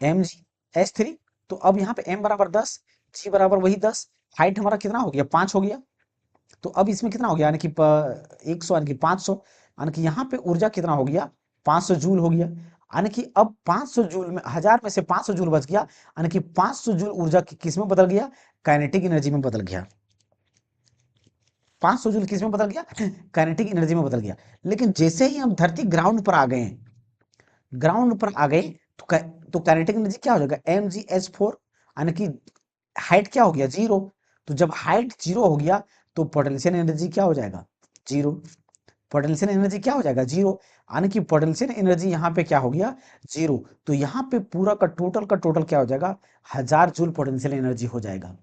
mgh3। तो अब यहाँ पे m बराबर 10, g बराबर वही 10, हाइट हमारा कितना हो गया, 5 हो गया। तो अब इसमें कितना हो गया, यानी कि 100 यानी कि 500, यानी कि यहाँ पे ऊर्जा कितना हो गया, 500 जूल हो गया। यानी कि अब 500 जूल में, 1000 में से 500 जूल बच गया, यानी कि 500 जूल ऊर्जा किस में बदल गया, काइनेटिक एनर्जी में बदल गया। 500 जूल किस में बदल गया, काइनेटिक एनर्जी में बदल गया। लेकिन जैसे ही हम धरती ग्राउंड पर आ गए, ग्राउंड पर आ गए, तो काइनेटिक एनर्जी क्या हो जाएगा, mgh4, यानी कि हाइट क्या हो गया, जीरो। तो जब हाइट जीरो हो गया तो पोटेंशियल एनर्जी क्या हो जाएगा, जीरो। पोटेंशियल एनर्जी क्या हो जाएगा, जीरो। यानी कि पोटेंशियल एनर्जी यहाँ पे क्या हो गया, जीरो। तो यहाँ पे पूरा का टोटल क्या हो जाएगा, 1000 जूल पोटेंशियल एनर्जी हो जाएगा।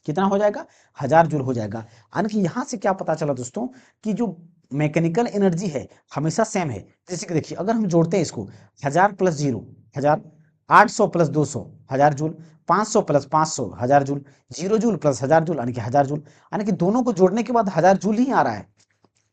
कितना हो जाएगा, 1000 जूल हो जाएगा। यानी कि यहाँ से क्या पता चला दोस्तों, कि जो मैकेनिकल एनर्जी है हमेशा सेम है। जैसे कि देखिए अगर हम जोड़ते हैं इसको, 1000 + 0 1000, 800 + 200 1000 जूल, 500 + 500 1000 जूल, 0 जूल + 1000 जूल यानी कि 1000 जूल। यानी कि दोनों को जोड़ने के बाद 1000 जूल ही आ रहा है,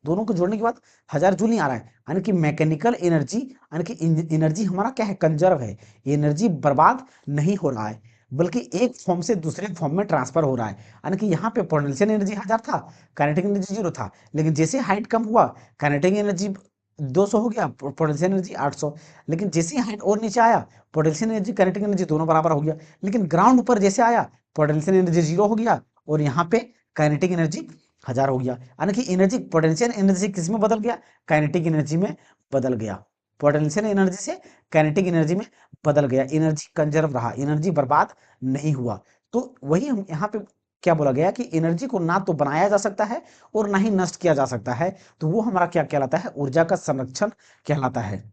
दोनों को जोड़ने के बाद 1000 जूल ही आ रहा है। यानी कि मैकेनिकल एनर्जी, यानी कि एनर्जी हमारा क्या है, कंजर्व है। एनर्जी बर्बाद नहीं हो रहा है, बल्कि एक फॉर्म से दूसरे फॉर्म में ट्रांसफर हो रहा है। यानी कि यहाँ पे पोटेंशियल एनर्जी 1000 था, काइनेटिक एनर्जी 0 था, लेकिन जैसे हाइट कम हुआ काइनेटिक एनर्जी 200 हो गया, पोटेंशियल एनर्जी 800। लेकिन जैसे ही हाइट और नीचे आया, पोटेंशियल एनर्जी काइनेटिक एनर्जी दोनों बराबर हो गया। लेकिन ग्राउंड पर जैसे आया, पोटेंशियल एनर्जी 0 हो गया और यहाँ पे काइनेटिक एनर्जी 1000 हो गया। यानी कि एनर्जी पोटेंशियल एनर्जी किस में बदल गया, काइनेटिक एनर्जी में बदल गया। पोटेंशियल एनर्जी से काइनेटिक एनर्जी में बदल गया। एनर्जी कंजर्व रहा, एनर्जी बर्बाद नहीं हुआ। तो वही हम यहाँ पे क्या बोला गया कि एनर्जी को ना तो बनाया जा सकता है और ना ही नष्ट किया जा सकता है। तो वो हमारा क्या कहलाता है, ऊर्जा का संरक्षण कहलाता है।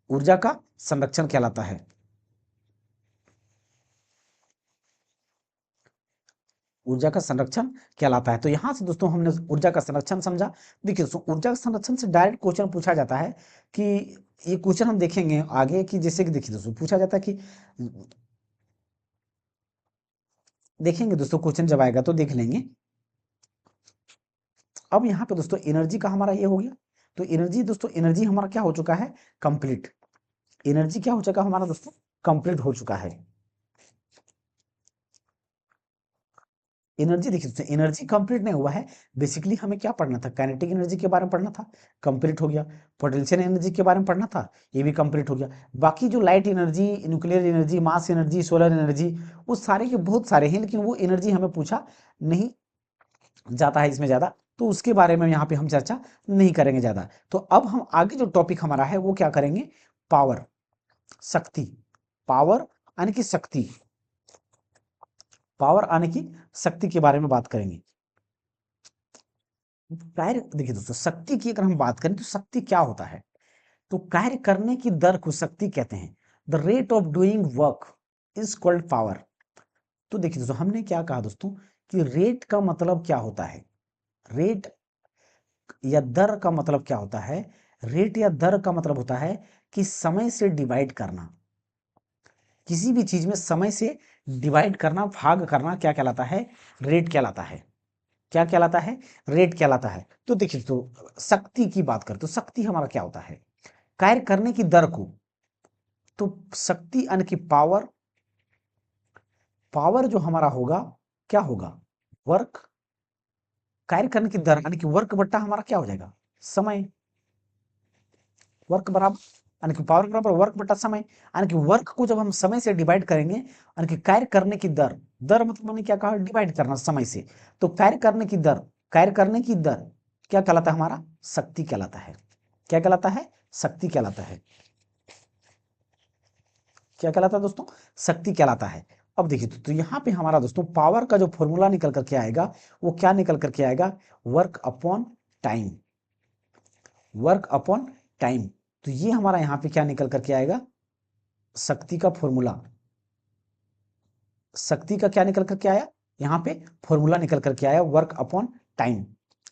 ऊर्जा का संरक्षण कहलाता है। ऊर्जा का संरक्षण कहलाता है। तो यहाँ से दोस्तों हमने ऊर्जा का संरक्षण समझा। देखिए दोस्तों, ऊर्जा का संरक्षण से डायरेक्ट क्वेश्चन पूछा जाता है कि, ये क्वेश्चन हम देखेंगे आगे कि जैसे कि देखिए दोस्तों पूछा जाता है कि, देखेंगे दोस्तों क्वेश्चन जब आएगा तो देख लेंगे। अब यहाँ पे दोस्तों एनर्जी का हमारा ये हो गया। तो एनर्जी दोस्तों, एनर्जी हमारा क्या हो चुका है, कंप्लीट। एनर्जी क्या हो चुका हमारा दोस्तों, कंप्लीट हो चुका है। एनर्जी देखिए दोस्तों, एनर्जी कंप्लीट नहीं हुआ है। बेसिकली हमें क्या पढ़ना था, काइनेटिक एनर्जी के बारे में पढ़ना था, कंप्लीट हो गया। पोटेंशियल एनर्जी के बारे में पढ़ना था, ये भी कंप्लीट हो गया। बाकी जो light energy, nuclear energy, mass energy, solar energy, वो सारे के बहुत सारे हैं, लेकिन वो एनर्जी हमें पूछा नहीं जाता है इसमें ज्यादा। तो उसके बारे में यहाँ पे हम चर्चा नहीं करेंगे ज्यादा। तो अब हम आगे जो टॉपिक हमारा है वो क्या करेंगे, पावर, शक्ति। पावर यानी कि शक्ति, पावर आने की शक्ति के बारे में बात करेंगे। कार्य देखिए दोस्तों, शक्ति की अगर हम बात करें तो शक्ति क्या होता है, तो कार्य करने की दर को शक्ति कहते हैं। The rate of doing work is called power. तो देखिए दोस्तों, हमने क्या कहा दोस्तों, कि रेट का मतलब क्या होता है, रेट या दर का मतलब क्या होता है। रेट या दर का मतलब होता है कि समय से डिवाइड करना। किसी भी चीज में समय से डिवाइड करना, भाग करना, क्या कहलाता है, रेट कहलाता है। क्या कहलाता है, रेट कहलाता है। तो देखिए, तो शक्ति की बात करें तो शक्ति हमारा क्या होता है, कार्य करने की दर को। तो शक्ति यानी कि पावर, पावर जो हमारा होगा क्या होगा, वर्क। कार्य करने की दर यानी कि वर्क बट्टा हमारा क्या हो जाएगा, समय। वर्क बराबर यानी कि पावर बराबर वर्क बटा समय। यानी कि वर्क को जब हम समय से डिवाइड करेंगे, यानी कि कार्य करने की दर, दर मतलब मैंने क्या कहा, डिवाइड करना समय से। तो कार्य करने की दर, कार्य करने की दर क्या कहलाता है हमारा, शक्ति कहलाता है। क्या कहलाता है, शक्ति कहलाता है। क्या कहलाता है दोस्तों, शक्ति कहलाता है। अब देखिए तो यहाँ पे हमारा दोस्तों पावर का जो फॉर्मूला निकल करके आएगा, वो क्या निकल करके आएगा, work upon time. Work upon time. तो ये हमारा यहाँ पे क्या निकल करके आएगा, शक्ति का फॉर्मूला। शक्ति का क्या निकल करके आया, यहाँ पे फॉर्मूला निकल करके आया, work upon time.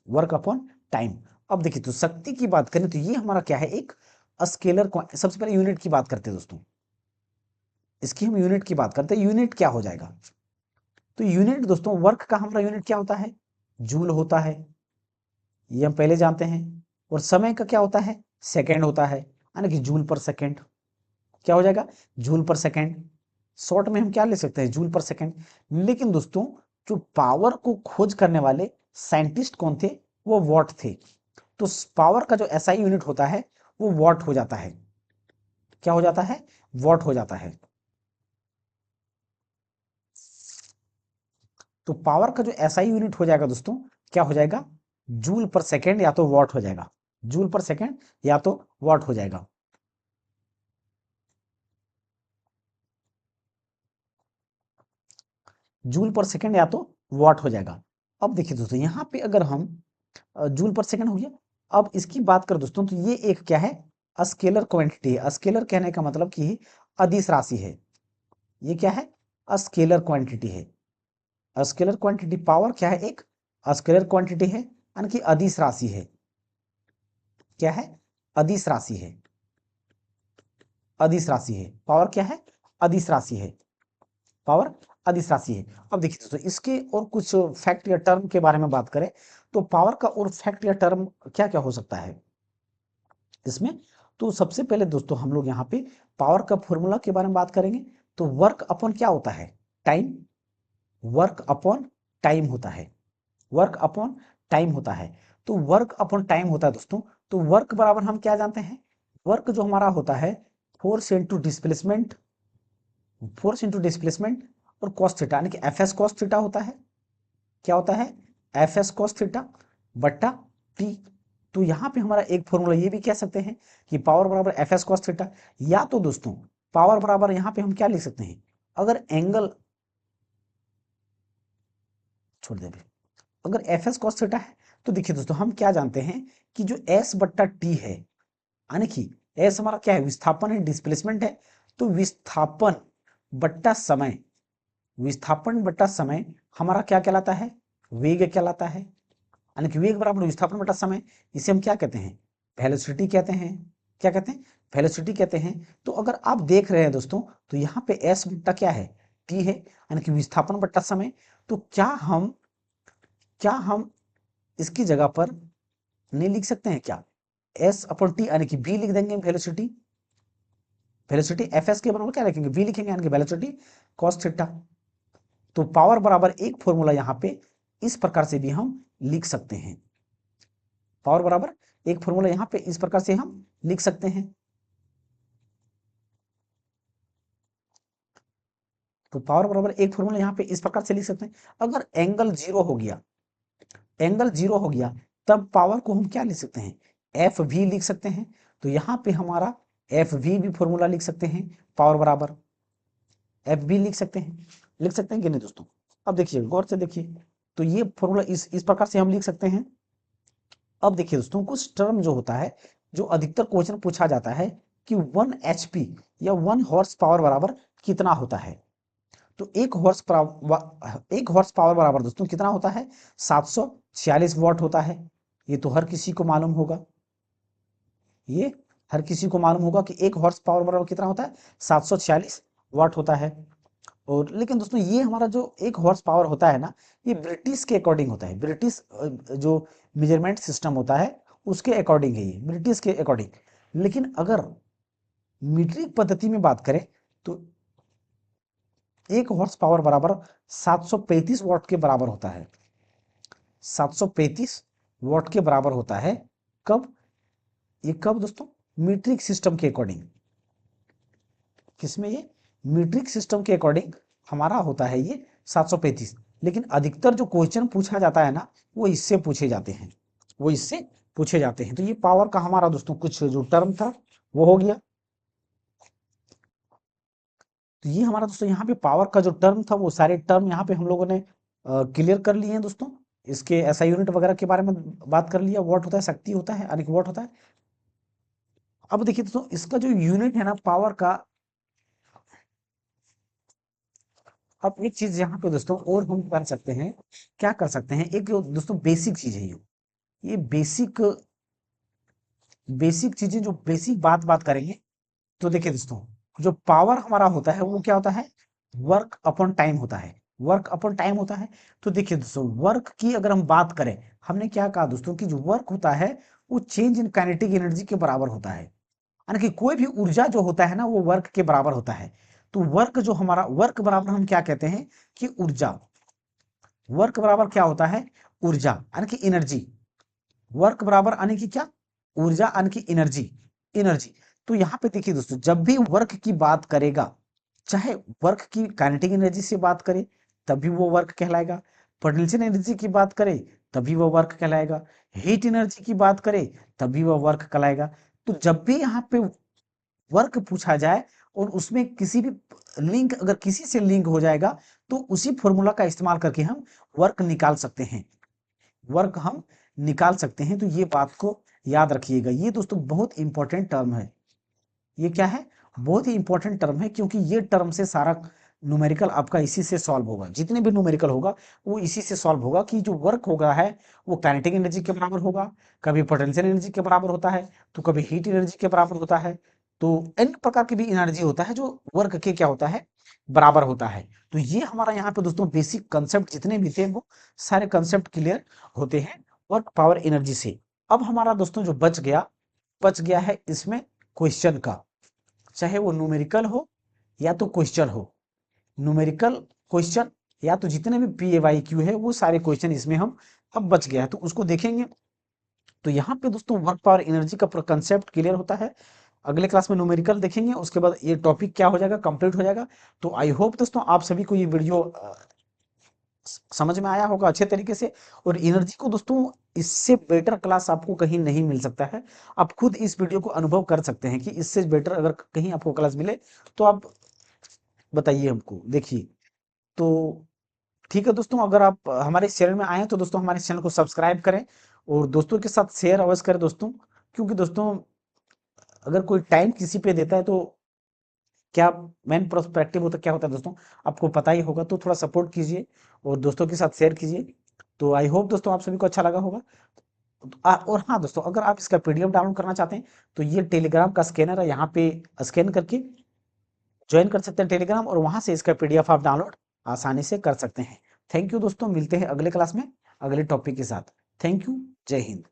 Work upon time. अब देखिए तो शक्ति की बात करें तो ये हमारा क्या है, एक स्केलर। सबसे पहले यूनिट की बात करते हैं दोस्तों, इसकी हम यूनिट की बात करते हैं। यूनिट क्या हो जाएगा, तो यूनिट दोस्तों, वर्क का हमारा यूनिट क्या होता है, जूल होता है, ये हम पहले जानते हैं। और समय का क्या होता है, सेकेंड होता है, यानी कि जूल पर सेकेंड। क्या हो जाएगा, जूल पर सेकेंड। शॉर्ट में हम क्या ले सकते हैं, जूल पर सेकेंड। लेकिन दोस्तों, जो पावर को खोज करने वाले साइंटिस्ट कौन थे, वो वॉट थे। तो पावर का जो एसआई यूनिट होता है वो वॉट हो जाता है। क्या हो जाता है, वॉट हो जाता है। तो पावर का जो एसआई यूनिट हो जाएगा दोस्तों, क्या हो जाएगा, जूल पर सेकेंड या तो वॉट हो जाएगा। जूल पर सेकेंड या तो वॉट हो जाएगा। जूल पर सेकंड या तो वॉट हो जाएगा। अब देखिए दोस्तों यहाँ पे अगर हम जूल पर सेकंड हो गया, अब इसकी बात करें दोस्तों तो ये एक क्या है, स्केलर क्वांटिटी है। स्केलर कहने का मतलब कि अदिश राशि है। ये क्या है, स्केलर क्वांटिटी है। स्केलर क्वांटिटी पावर क्या है, एक स्केलर क्वांटिटी है, यानी कि अदिश राशि है। क्या है, अदिश राशि है। अदिश राशि है। पावर क्या है, अदिश राशि है। पावर अदिश राशि है। अब देखिए दोस्तों इसके और कुछ फैक्ट या टर्म के बारे में बात करें तो पावर का और फैक्ट या टर्म क्या क्या हो सकता है इसमें। तो सबसे पहले दोस्तों हम लोग यहाँ पे पावर का फॉर्मूला के बारे में बात करेंगे। तो वर्क अपॉन क्या होता है, टाइम। वर्क अपॉन टाइम होता है। वर्क अपॉन टाइम होता है। तो वर्क अपॉन टाइम होता है दोस्तों। तो वर्क बराबर हम क्या जानते हैं, वर्क जो हमारा होता है force into displacement, force into displacement और कॉस थीटा, यानी कि एफ एस कॉस थीटा होता है। क्या होता है, एफ एस कॉस थीटा बट्टा टी। तो यहाँ पे हमारा एक फॉर्मूला ये भी कह सकते हैं कि पावर बराबर एफ एस कॉस थीटा, या तो दोस्तों पावर बराबर यहाँ पे हम क्या लिख सकते हैं, अगर एंगल छोड़ दे, अगर एफ एस कॉस थीटा है तो देखिए दोस्तों हम क्या जानते हैं कि जो एस बट्टा टी है, यानी कि एस हमारा क्या है, विस्थापन है, डिस्प्लेसमेंट है। तो विस्थापन बट्टा समय, विस्थापन बट्टा समय हमारा क्या कहलाता है, वेग कहलाता है। यानी कि वेग बराबर विस्थापन बटा समय, इसे हम क्या कहते हैं, वेलोसिटी कहते हैं। क्या कहते हैं, वेलोसिटी कहते हैं। तो अगर आप देख रहे हैं दोस्तों तो यहाँ पे एस बट्टा क्या है, टी है, यानी कि विस्थापन बट्टा समय। तो क्या हम इसकी जगह पर नहीं लिख सकते हैं क्या, एस अपॉन टी, यानी कि बी लिख देंगे वेलोसिटी। वेलोसिटी एफ एस के बराबर क्या लिखेंगे, बी लिखेंगे, यानी कि वेलोसिटी कॉस थीटा। तो पावर बराबर एक फॉर्मूला यहाँ पे इस प्रकार से भी हम लिख सकते हैं। पावर बराबर एक फॉर्मूला यहाँ पे इस प्रकार से हम लिख सकते हैं। तो पावर बराबर एक फॉर्मूला यहाँ पे इस प्रकार से लिख सकते हैं। अगर एंगल जीरो हो गया, एंगल जीरो हो गया, तब पावर को हम क्या लिख सकते हैं, एफ वी लिख सकते हैं। तो यहाँ पे हमारा एफ वी भी फॉर्मूला लिख सकते हैं, पावर बराबर एफ बी लिख सकते हैं कि नहीं दोस्तों। अब देखिए गौर से देखिए, तो ये फॉर्मूला इस प्रकार से हम लिख सकते हैं। अब देखिए दोस्तों कुछ टर्म जो होता है, जो अधिकतर क्वेश्चन पूछा जाता है कि 1 एचपी या 1 हॉर्स पावर बराबर कितना होता है। तो एक हॉर्स पावर बराबर दोस्तों कितना होता है, 746 वॉट होता है। ये तो हर किसी को मालूम होगा, ये हर किसी को मालूम होगा कि एक हॉर्स पावर बराबर कितना होता है, 746 वॉट होता है। और लेकिन दोस्तों ये हमारा जो एक हॉर्स पावर होता है ना, ये ब्रिटिश के अकॉर्डिंग होता है। ब्रिटिश जो मेजरमेंट सिस्टम होता है उसके अकॉर्डिंग है, ये ब्रिटिश के अकॉर्डिंग। लेकिन अगर मीट्रिक पद्धति में बात करें तो एक हॉर्स पावर बराबर 735 वॉट के बराबर होता है। 735 वॉट के बराबर होता है। कब, ये कब दोस्तों, मीट्रिक सिस्टम के अकॉर्डिंग। किसमें, ये मीट्रिक सिस्टम के अकॉर्डिंग हमारा होता है ये 735। लेकिन अधिकतर जो क्वेश्चन पूछा जाता है ना, वो इससे पूछे जाते हैं, वो इससे पूछे जाते हैं। तो ये पावर का हमारा दोस्तों कुछ जो टर्म था वो हो गया। तो ये हमारा दोस्तों यहाँ पे पावर का जो टर्म था वो सारे टर्म यहाँ पे हम लोगों ने क्लियर कर लिए हैं दोस्तों। इसके ऐसा यूनिट वगैरह के बारे में बात कर लिया, वॉट होता है, शक्ति होता है, यानी कि वॉट होता है। अब देखिए दोस्तों इसका जो यूनिट है ना पावर का, अब एक चीज यहाँ पे दोस्तों और हम कर सकते हैं, क्या कर सकते हैं, एक दोस्तों बेसिक चीज है ये बेसिक बेसिक चीजें जो बेसिक बात करेंगे। तो देखिए दोस्तों जो पावर हमारा होता है वो क्या होता है, वर्क अपॉन टाइम होता है। वर्क अपॉन टाइम होता है। तो देखिए दोस्तों वर्क की अगर हम बात करें, हमने क्या कहा दोस्तों कि जो वर्क होता है वो चेंज इन काइनेटिक एनर्जी के बराबर होता है। यानी कि कोई भी ऊर्जा जो होता है ना वो वर्क के बराबर होता है। तो वर्क जो हमारा, वर्क बराबर हम क्या कहते हैं कि ऊर्जा। वर्क बराबर क्या होता है, ऊर्जा, यानी कि एनर्जी। वर्क बराबर यानी कि क्या, ऊर्जा, यानी कि एनर्जी, एनर्जी। तो यहाँ पे देखिए दोस्तों जब भी वर्क की बात करेगा, चाहे वर्क की काइनेटिक एनर्जी से बात करे तभी वो वर्क कहलाएगा, पोटेंशियल एनर्जी की बात करे तभी वो वर्क कहलाएगा, हीट एनर्जी की बात करे तभी वो वर्क कहलाएगा। तो जब भी यहाँ पे वर्क पूछा जाए और उसमें किसी भी लिंक, अगर किसी से लिंक हो जाएगा तो उसी फॉर्मूला का इस्तेमाल करके हम वर्क निकाल सकते हैं, वर्क हम निकाल सकते हैं। तो ये बात को याद रखिएगा, ये दोस्तों बहुत इंपॉर्टेंट टर्म है। ये क्या है? बहुत ही इंपॉर्टेंट टर्म है, क्योंकि ये टर्म से सारा न्यूमेरिकल आपका इसी से सॉल्व होगा। जितने भी न्यूमेरिकल होगा वो इसी से सॉल्व होगा कि जो वर्क होगा है वो काइनेटिक एनर्जी के बराबर होगा, कभी पोटेंशियल एनर्जी के बराबर होता है, तो कभी हीट एनर्जी के बराबर होता है। तो इन प्रकार की भी एनर्जी होता है जो वर्क के क्या होता है, बराबर होता है। तो ये हमारा यहाँ पे दोस्तों बेसिक कंसेप्ट जितने भी थे वो सारे कंसेप्ट क्लियर होते हैं वर्क पावर एनर्जी से। अब हमारा दोस्तों जो बच गया है इसमें क्वेश्चन का, चाहे वो न्यूमेरिकल हो या तो क्वेश्चन हो, न्यूमेरिकल क्वेश्चन या तो जितने भी PAYQ है वो सारे क्वेश्चन इसमें हम अब बच गया है, तो उसको देखेंगे। तो यहाँ पे दोस्तों वर्क पावर एनर्जी का पूरा कंसेप्ट क्लियर होता है। अगले क्लास में न्यूमेरिकल देखेंगे, उसके बाद ये टॉपिक क्या हो जाएगा, कंप्लीट हो जाएगा। तो आई होप दोस्तों आप सभी को ये वीडियो समझ में आया होगा अच्छे तरीके से। और एनर्जी को दोस्तों इससे बेटर क्लास आपको कहीं नहीं मिल सकता है। आप खुद इस वीडियो को अनुभव कर सकते हैं कि इससे बेटर अगर कहीं आपको क्लास मिले तो आप बताइए हमको, देखिए। तो ठीक है दोस्तों, अगर आप हमारे इस चैनल में आए हैं तो दोस्तों हमारे चैनल को सब्सक्राइब करें और दोस्तों के साथ शेयर अवश्य करें दोस्तों। क्योंकि दोस्तों अगर कोई टाइम किसी पे देता है तो क्या मेन पर्सपेक्टिव होता क्या होता है दोस्तों, आपको पता ही होगा। तो थोड़ा सपोर्ट कीजिए और दोस्तों के साथ शेयर कीजिए। तो आई होप दोस्तों आप सभी को अच्छा लगा होगा। और हाँ दोस्तों, अगर आप इसका PDF डाउनलोड करना चाहते हैं तो ये टेलीग्राम का स्कैनर है, यहाँ पे स्कैन करके ज्वाइन कर सकते हैं टेलीग्राम, और वहां से इसका PDF आप डाउनलोड आसानी से कर सकते हैं। थैंक यू दोस्तों, मिलते हैं अगले क्लास में अगले टॉपिक के साथ। थैंक यू, जय हिंद।